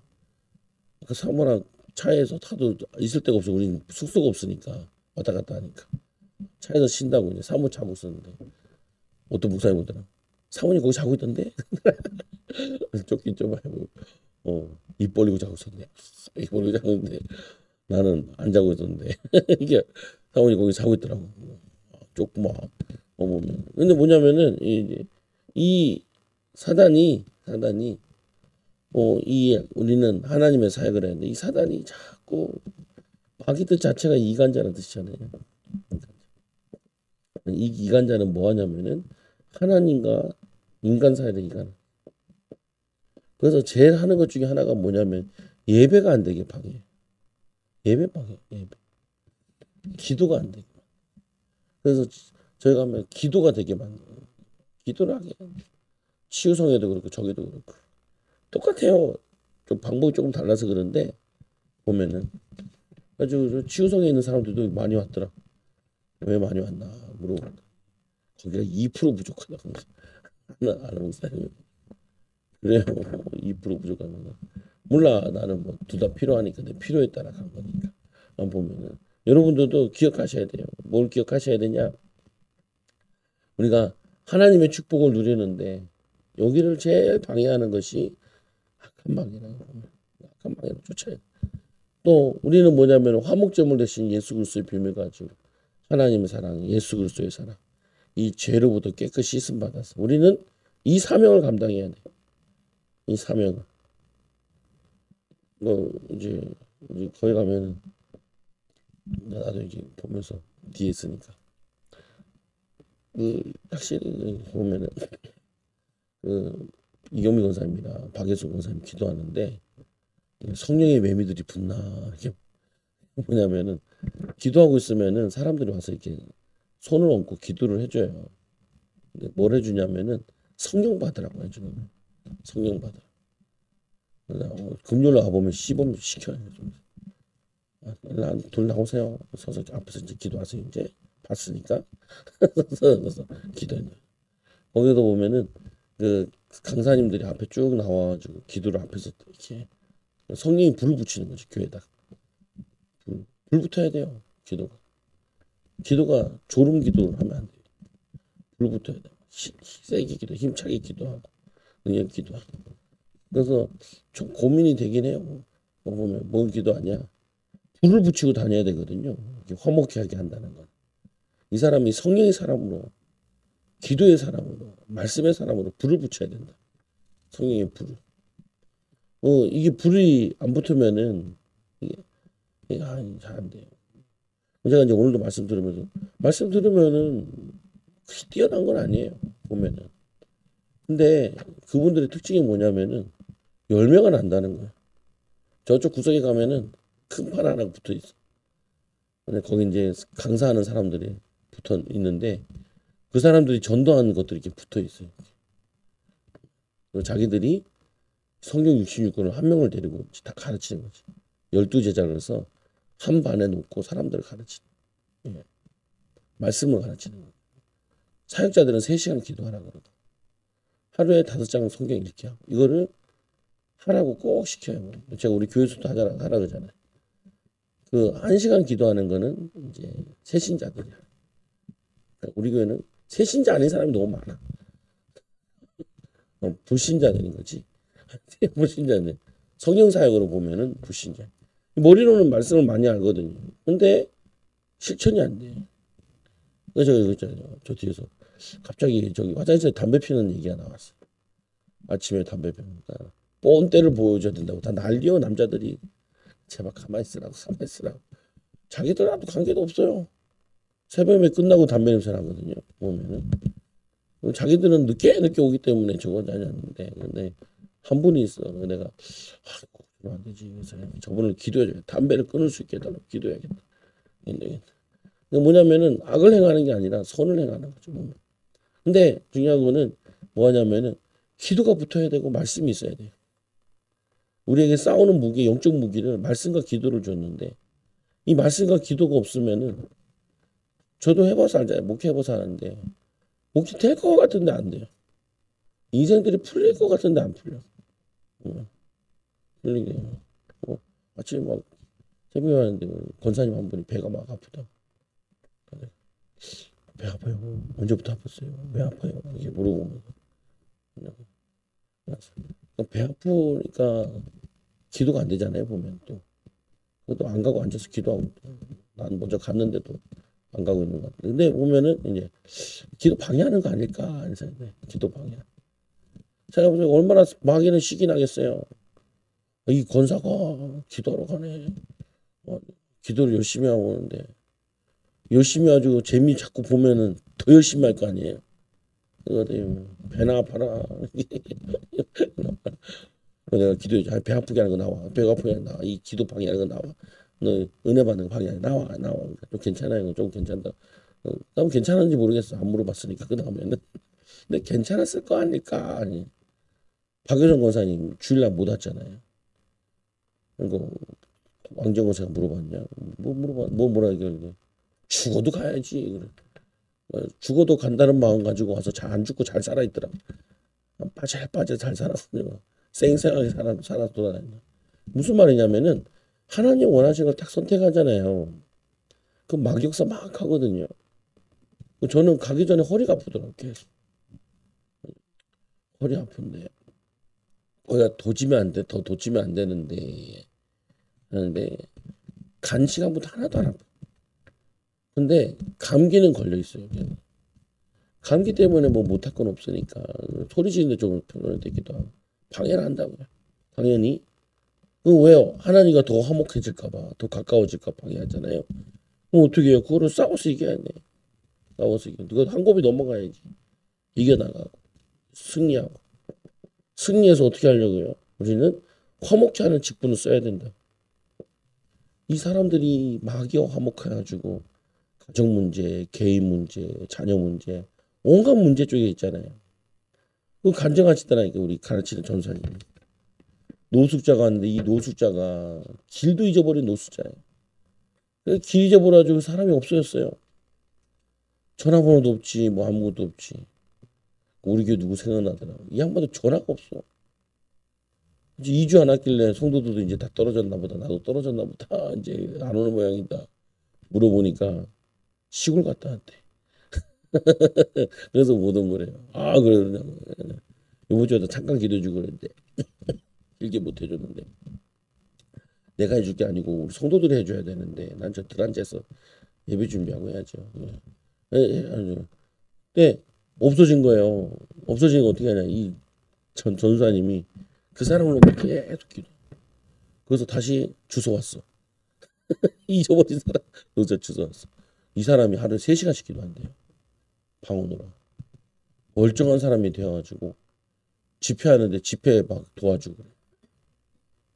그 사모랑 차에서 타도 있을 데가 없어. 우린 숙소가 없으니까 왔다 갔다 하니까 차에서 쉰다고 이제 사모 자고 있었는데 어떤 목사님 보더라. 사모님 거기 자고 있던데. 좁긴 좁아요. 입 벌리고 자고 있었네. 입 벌리고 자는데 나는 안 자고 있었는데 이게 사모님 거기 자고 있더라고. 조그마. 보면. 근데 뭐냐면은 이 사단이 이 우리는 하나님의 사역을 했는데 이 사단이 자꾸 마귀 뜻 자체가 이간자라는 뜻이잖아요. 이 이간자는 뭐 하냐면은 하나님과 인간 사이를 이간. 그래서 제일 하는 것 중에 하나가 뭐냐면 예배가 안 되게 방해. 예배 방해. 예배. 기도가 안 되게. 그래서 저희가 하면 기도가 되게 많아요. 기도를 하게. 치유성에도 그렇고 저기도 그렇고 똑같아요. 좀 방법이 조금 달라서 그런데 보면은 아주 치유성에 있는 사람들도 많이 왔더라. 왜 많이 왔나 물어본다. 거기가 2% 부족하다. 아는 목사님 그래요. 2% 부족한 거. 몰라 나는 뭐 둘 다 필요하니까 내 필요에 따라 간 거니까. 보면은 여러분들도 기억하셔야 돼요. 뭘 기억하셔야 되냐? 우리가 하나님의 축복을 누리는데 여기를 제일 방해하는 것이 악한 마귀라고 보면 악한 마귀를 쫓아야 돼. 또 우리는 뭐냐면 화목제물 대신 예수 그리스도의 비밀 가지고 하나님의 사랑, 예수 그리스도의 사랑, 이 죄로부터 깨끗이 씻음 받아서 우리는 이 사명을 감당해야 돼. 이 사명을. 이제 거기 가면은 나도 이제 보면서 뒤에 있으니까 확실히 보면은 이경미 권사님이나 박예수 권사님 기도하는데 성령의 매미들이 붙나 이게 뭐냐면은 기도하고 있으면은 사람들이 와서 이렇게 손을 얹고 기도를 해줘요. 근데 뭘 해주냐면은 성령 받으라고 해주는 거예요. 성령 받으라. 금요일 와 보면 시범 시켜요. 둘 나오세요. 서서 앞에서 이제 기도하세요. 이제 봤으니까 서서 기도해. 거기도 보면은 그 강사님들이 앞에 쭉 나와가지고 기도를 앞에서 이렇게 성령이 불을 붙이는 거지 교회에다. 불 붙어야 돼요. 기도가 졸음 기도를 하면 안 돼요. 불 붙어야 돼. 세게 기도, 힘차게 기도하고 그냥 기도하고. 그래서 좀 고민이 되긴 해요. 보면 뭘 기도하냐? 불을 붙이고 다녀야 되거든요. 화목케 하게 한다는 건. 이 사람이 성령의 사람으로, 기도의 사람으로, 말씀의 사람으로 불을 붙여야 된다. 성령의 불을. 이게 불이 안 붙으면은 이게 잘 안 돼요. 제가 이제 오늘도 말씀 들으면은 뛰어난 건 아니에요. 보면은. 근데 그분들의 특징이 뭐냐면은 열매가 난다는 거예요. 저쪽 구석에 가면은 큰 판 하나 붙어 있어. 근데 거기 이제 강사하는 사람들이 붙어 있는데 그 사람들이 전도하는 것들이 이렇게 붙어 있어요. 그리고 자기들이 성경 66권을 한 명을 데리고 다 가르치는 거지. 12제자를 해서 한 반에 놓고 사람들을 가르치는. 예. 말씀을 가르치는 거예요. 사역자들은 3시간 기도하라 그러고 하루에 5장 성경 읽게 하고 이거를 하라고 꼭 시켜요. 제가 우리 교회에서도 하라 그러잖아요. 그 1시간 기도하는 거는 이제 새신자들이야. 우리 교회는 새신자 아닌 사람이 너무 많아. 불신자들인 거지. 불신자들. 성경 사역으로 보면은 불신자. 머리로는 말씀을 많이 알거든요. 근데 실천이 안 돼. 그래서 저 뒤에서 갑자기 저기 화장실에 담배 피는 얘기가 나왔어. 아침에 담배 피니까 뻔때를 보여줘야 된다고 다 난리여 남자들이. 제발 가만히 있으라고 가만히 있으라고. 자기들하고 관계도 없어요. 새벽에 끝나고 담배 냄새 나거든요. 보면은 자기들은 늦게 오기 때문에 저거 다녔는데 근데 한 분이 있어. 내가 아이고 안 되지. 그래서 저분을 기도해줘야 담배를 끊을 수 있게 해달라고 기도해야겠다. 근데 뭐냐면은 악을 행하는 게 아니라 선을 행하는 거죠. 보면. 근데 중요한 거는 뭐냐면은 기도가 붙어야 되고 말씀이 있어야 돼요. 우리에게 싸우는 무기, 영적 무기를 말씀과 기도를 줬는데 이 말씀과 기도가 없으면은 저도 해봐서 알잖아요. 목회해봐서 아는데 목회 될 것 같은데 안 돼요. 인생들이 풀릴 것 같은데 안 풀려. 풀리게. 아침에 막 새벽에 왔는데 권사님 한 분이 배가 막 아프다. 배 아파요. 언제부터 아팠어요? 왜 아파요? 이렇게 물어보면서. 배 아프니까 기도가 안 되잖아요. 보면 또. 그것도 안 가고 앉아서 기도하고 난 먼저 갔는데도 안 가고 있는 것 같아요. 근데 보면은 이제 기도 방해하는 거 아닐까 하는 생각이 기도 방해. 생각해보세요. 얼마나 마귀는 시기 나겠어요. 이 권사가 기도하러 가네. 기도를 열심히 하고 오는데 열심히 가지고 재미 자꾸 보면은 더 열심히 할 거 아니에요. 그거들 배나 아파라. 내가 기도해. 배 아프게 하는 거 나와. 배가 아프게 하는 거 나와. 이 기도 방해하는 거 나와. 너 은혜 받는 거 방해하는 거 나와. 좀 괜찮아요. 좀 괜찮다. 난 괜찮은지 모르겠어. 안 물어봤으니까 그 다음에는. 근데 괜찮았을 거 아닐까. 아니. 박효정 권사님 주일날 못 왔잖아요. 그리고 왕정 권사가 물어봤냐? 뭐라 얘기해. 죽어도 가야지. 그래. 죽어도 간다는 마음 가지고 와서 잘 안 죽고 잘 살아 있더라. 빠져 잘 살았거든요. 생생하게 살아 돌아다닌다. 무슨 말이냐면은 하나님 원하시는 걸 딱 선택하잖아요. 그 막역사 막 하거든요. 저는 가기 전에 허리가 아프더라고요. 계속. 허리 아픈데 거기가 도지면 안 돼. 더 도지면 안 되는데 하는데 간 시간부터 하나도 안 아파. 근데 감기는 걸려 있어요. 그냥. 감기 때문에 뭐 못할 건 없으니까 소리 지르는데 좀 변형되기도 하고 방해를 한다고요. 당연히. 왜요? 하나님과 더 화목해질까봐 더 가까워질까 방해하잖아요. 그럼 어떻게 해요? 그거를 싸워서 이겨야 돼. 싸워서 이겨. 누가 한 곱이 넘어가야지. 이겨나가고 승리하고 승리해서 어떻게 하려고요? 우리는 화목케 하는 직분을 써야 된다. 이 사람들이 마귀와 화목해가지고 가정 문제, 개인 문제, 자녀 문제, 온갖 문제 쪽에 있잖아요. 그 간증하시더라니까 우리 가르치는 전사님. 노숙자가 왔는데 이 노숙자가 길도 잊어버린 노숙자예요. 길 잊어버려가지고 사람이 없어졌어요. 전화번호도 없지, 뭐 아무것도 없지. 우리 교회 누구 생각나더라고. 이 양반도 전화가 없어. 이제 2주 안 왔길래 성도들도 이제 다 떨어졌나 보다. 나도 떨어졌나 보다. 이제 안 오는 모양이다. 물어보니까 시골 갔다 왔대. 그래서 못 온 거래요. 아, 그래. 이번 주에도 잠깐 기도해주고 그랬는데 길게 못 해줬는데 내가 해줄 게 아니고 우리 성도들이 해줘야 되는데 난 저 들 앉아서 예배 준비하고 해야죠. 아니요. 근데 없어진 거예요. 없어진 거 어떻게 하냐. 이 전수사님이 그 사람을 놓고 계속 기도. 그래서 다시 주워 왔어. 잊어버린 사람 여기서 주워 왔어. 이 사람이 하루에 3시간씩 기도한대요. 방언으로. 멀쩡한 사람이 되어가지고 집회하는데 집회 막 도와주고 그래.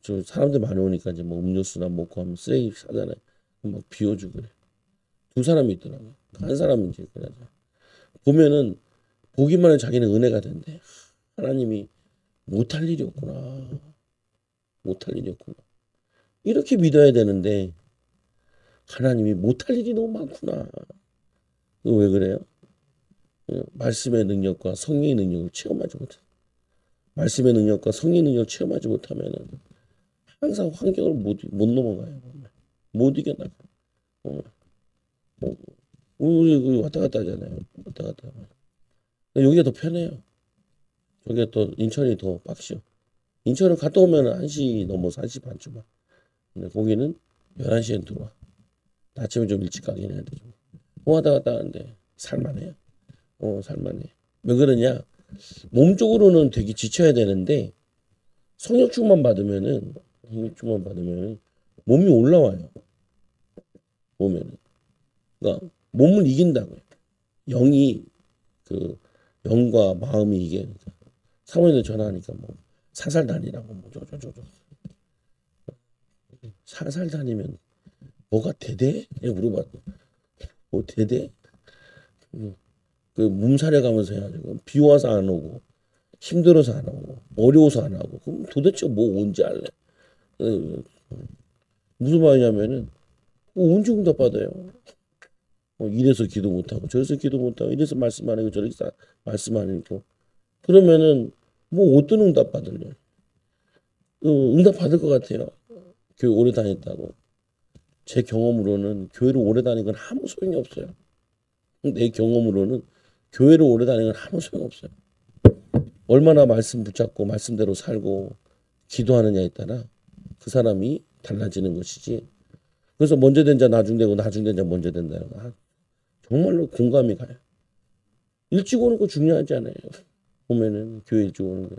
저 사람들 많이 오니까 이제 뭐 음료수나 먹고 하면 쓰레기 사잖아요. 막 비워주고 그래. 2사람이 있더라고요. 한 사람은 이제 그러자. 보면은 보기만 해도 자기는 은혜가 된대. 하나님이 못할 일이 없구나. 못할 일이 없구나. 이렇게 믿어야 되는데 하나님이 못할 일이 너무 많구나. 왜 그래요? 말씀의 능력과 성령의 능력을 체험하지 못해. 말씀의 능력과 성령의 능력을 체험하지 못하면은 항상 환경을 못 넘어가요. 못 이겨나가. 우리 왔다 갔다 하잖아요. 왔다 갔다. 여기가 더 편해요. 저게 또 인천이 더 빡시오. 인천은 갔다 오면 1시 넘어서 1시 반쯤 와. 근데 거기는 11시엔 들어와. 아침에 좀 일찍 가긴 해야 되죠. 왔다 갔다 하는데 살만해요. 살만해. 왜 그러냐? 몸 쪽으로는 되게 지쳐야 되는데 성형축만 받으면은 몸이 올라와요. 보면은. 그러니까 몸을 이긴다고요. 영이 그 영과 마음이 이게 사모님들 전화하니까 뭐 살살 다니라고 뭐 저저저저 살살 다니면 뭐가 대대? 물어봤고 뭐 대대? 그 몸살에 가면서 해가지고 비 와서 안 오고 힘들어서 안 오고 어려워서 안 하고 그럼 도대체 뭐 언제 할래? 어, 무슨 말이냐면은 언제 응답 받아요? 이래서 기도 못하고 저래서 기도 못하고 이래서 말씀 안 하고 저래서 말씀 안 하고 그러면은 뭐 어떤 응답 받을래? 응답 받을 것 같아요. 교회 오래 다녔다고. 제 경험으로는 교회를 오래 다니는 건 아무 소용이 없어요. 내 경험으로는 교회를 오래 다니는 건 아무 소용 없어요. 얼마나 말씀 붙잡고 말씀대로 살고 기도하느냐에 따라 그 사람이 달라지는 것이지. 그래서 먼저 된 자 나중 되고 나중 된 자 먼저 된다는 거 정말로 공감이 가요. 일찍 오는 거 중요하지 않아요. 보면은 교회 일찍 오는 거.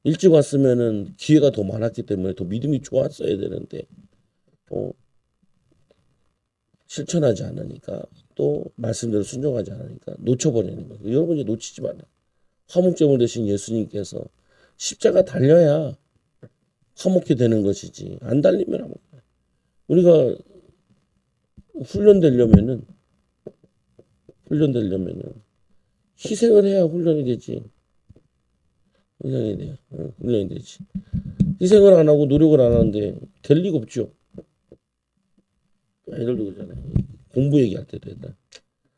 일찍 왔으면은 기회가 더 많았기 때문에 더 믿음이 좋았어야 되는데 실천하지 않으니까 또 말씀대로 순종하지 않으니까 놓쳐버리는 거예요. 여러분 이제 놓치지 말아요. 화목제물 되신 예수님께서 십자가 달려야 화목히 되는 것이지 안 달리면 화목. 우리가 훈련되려면은 희생을 해야 훈련이 되지. 훈련이 돼요. 훈련이 되지. 희생을 안 하고 노력을 안 하는데 될 리가 없죠. 애들도 그러잖아요. 공부 얘기할 때도 했다.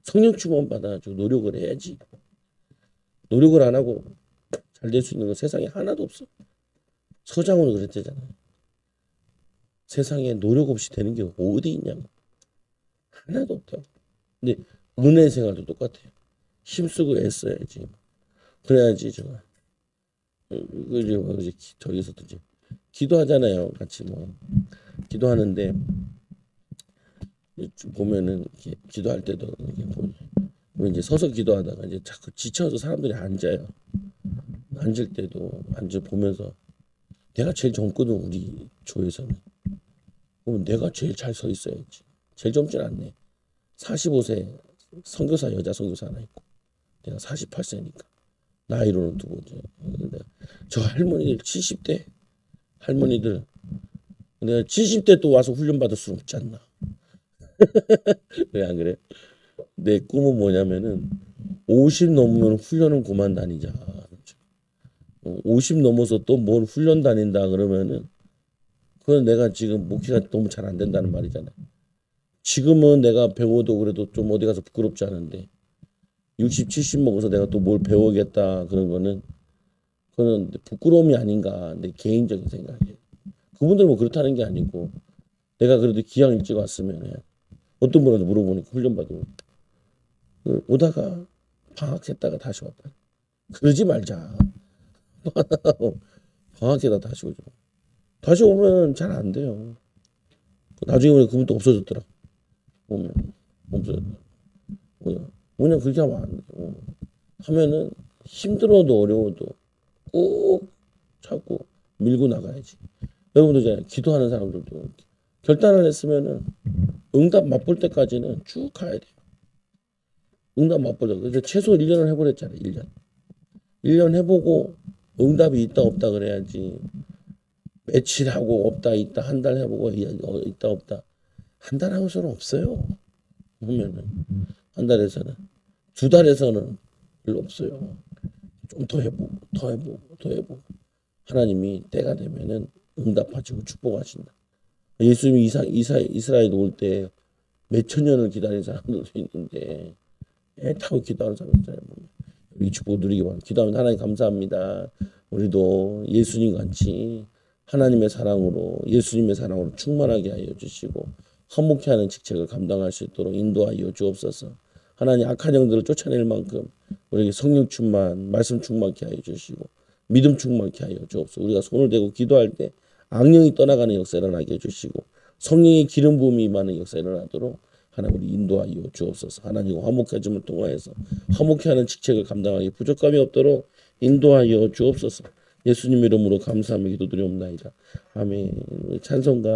성령 충만 받아가지고 노력을 해야지. 노력을 안 하고 잘 될 수 있는 건 세상에 하나도 없어. 서장훈이 그랬대잖아요. 세상에 노력 없이 되는 게 어디 있냐고. 하나도 없다고. 근데 은혜 생활도 똑같아요. 힘쓰고 애써야지. 그래야지 저거. 저기서도 이제 기도하잖아요. 같이 뭐 기도하는데 보면은 이렇게 기도할 때도 이렇게 보면 이제 서서 기도하다가 이제 자꾸 지쳐서 사람들이 앉아요. 앉을 때도 앉아 보면서 내가 제일 젊거든 우리 조에서는. 그러면 내가 제일 잘 서 있어야지. 제일 젊진 않네. 45세 선교사 여자 선교사 하나 있고 내가 48세니까 나이로는 두 번째. 저 할머니들 70대 할머니들 내가 70대 또 와서 훈련 받을 수 없지 않나. 왜 안 그래? 내 꿈은 뭐냐면은 50 넘으면 훈련은 그만 다니자. 50 넘어서 또 뭘 훈련 다닌다 그러면은 그건 내가 지금 목회가 너무 잘 안 된다는 말이잖아요. 지금은 내가 배워도 그래도 좀 어디 가서 부끄럽지 않은데 60, 70 먹어서 내가 또 뭘 배우겠다 그런 거는 그거는 부끄러움이 아닌가 내 개인적인 생각이에요. 그분들 뭐 그렇다는 게 아니고 내가 그래도 기왕 일찍 왔으면 어떤 분한테 물어보니까 훈련 받으면 오다가 방학했다가 다시 왔다. 그러지 말자. 방학에다 다시 오죠. 다시 오면 잘 안 돼요. 나중에 보면 그분도 없어졌더라. 보면 없어졌더라. 그냥 그렇게 하면 안 돼요. 하면은 힘들어도 어려워도 꼭 찾고 밀고 나가야지. 여러분들 이제 기도하는 사람들도 결단을 했으면은 응답 맛볼 때까지는 쭉 가야 돼요. 응답 맛볼 때. 그래서 최소 1년을 해보랬잖아요. 1년. 1년 해보고 응답이 있다 없다 그래야지. 며칠 하고 없다 있다 한 달 해보고 있다 없다 한 달 하고서는 없어요. 보면은 한 달에서는 2달에서는 별로 없어요. 좀 더 해보고 하나님이 때가 되면은 응답하시고 축복하신다. 예수님이 이스라엘 올 때 몇천 년을 기다린 사람들도 있는데 애 타고 기도하는 사람들 있잖아요. 이 축복 누리기 바랍니다. 기도하면 하나님 감사합니다. 우리도 예수님 같이 하나님의 사랑으로 예수님의 사랑으로 충만하게 하여 주시고 화목케 하는 직책을 감당할 수 있도록 인도하여 주옵소서. 하나님 악한 영들을 쫓아낼 만큼 우리에게 성령 충만, 말씀 충만케 하여 주시고 믿음 충만케 하여 주옵소서. 우리가 손을 대고 기도할 때 악령이 떠나가는 역사 일어나게 해주시고 성령의 기름 부음이 임하는 역사 일어나도록 하나님 우리 인도하여 주옵소서. 하나님과 화목해짐을 통하여서 화목해 하는 직책을 감당하기 부족함이 없도록 인도하여 주옵소서. 예수님 이름으로 감사하며 기도드리옵나이다. 아멘. 찬송가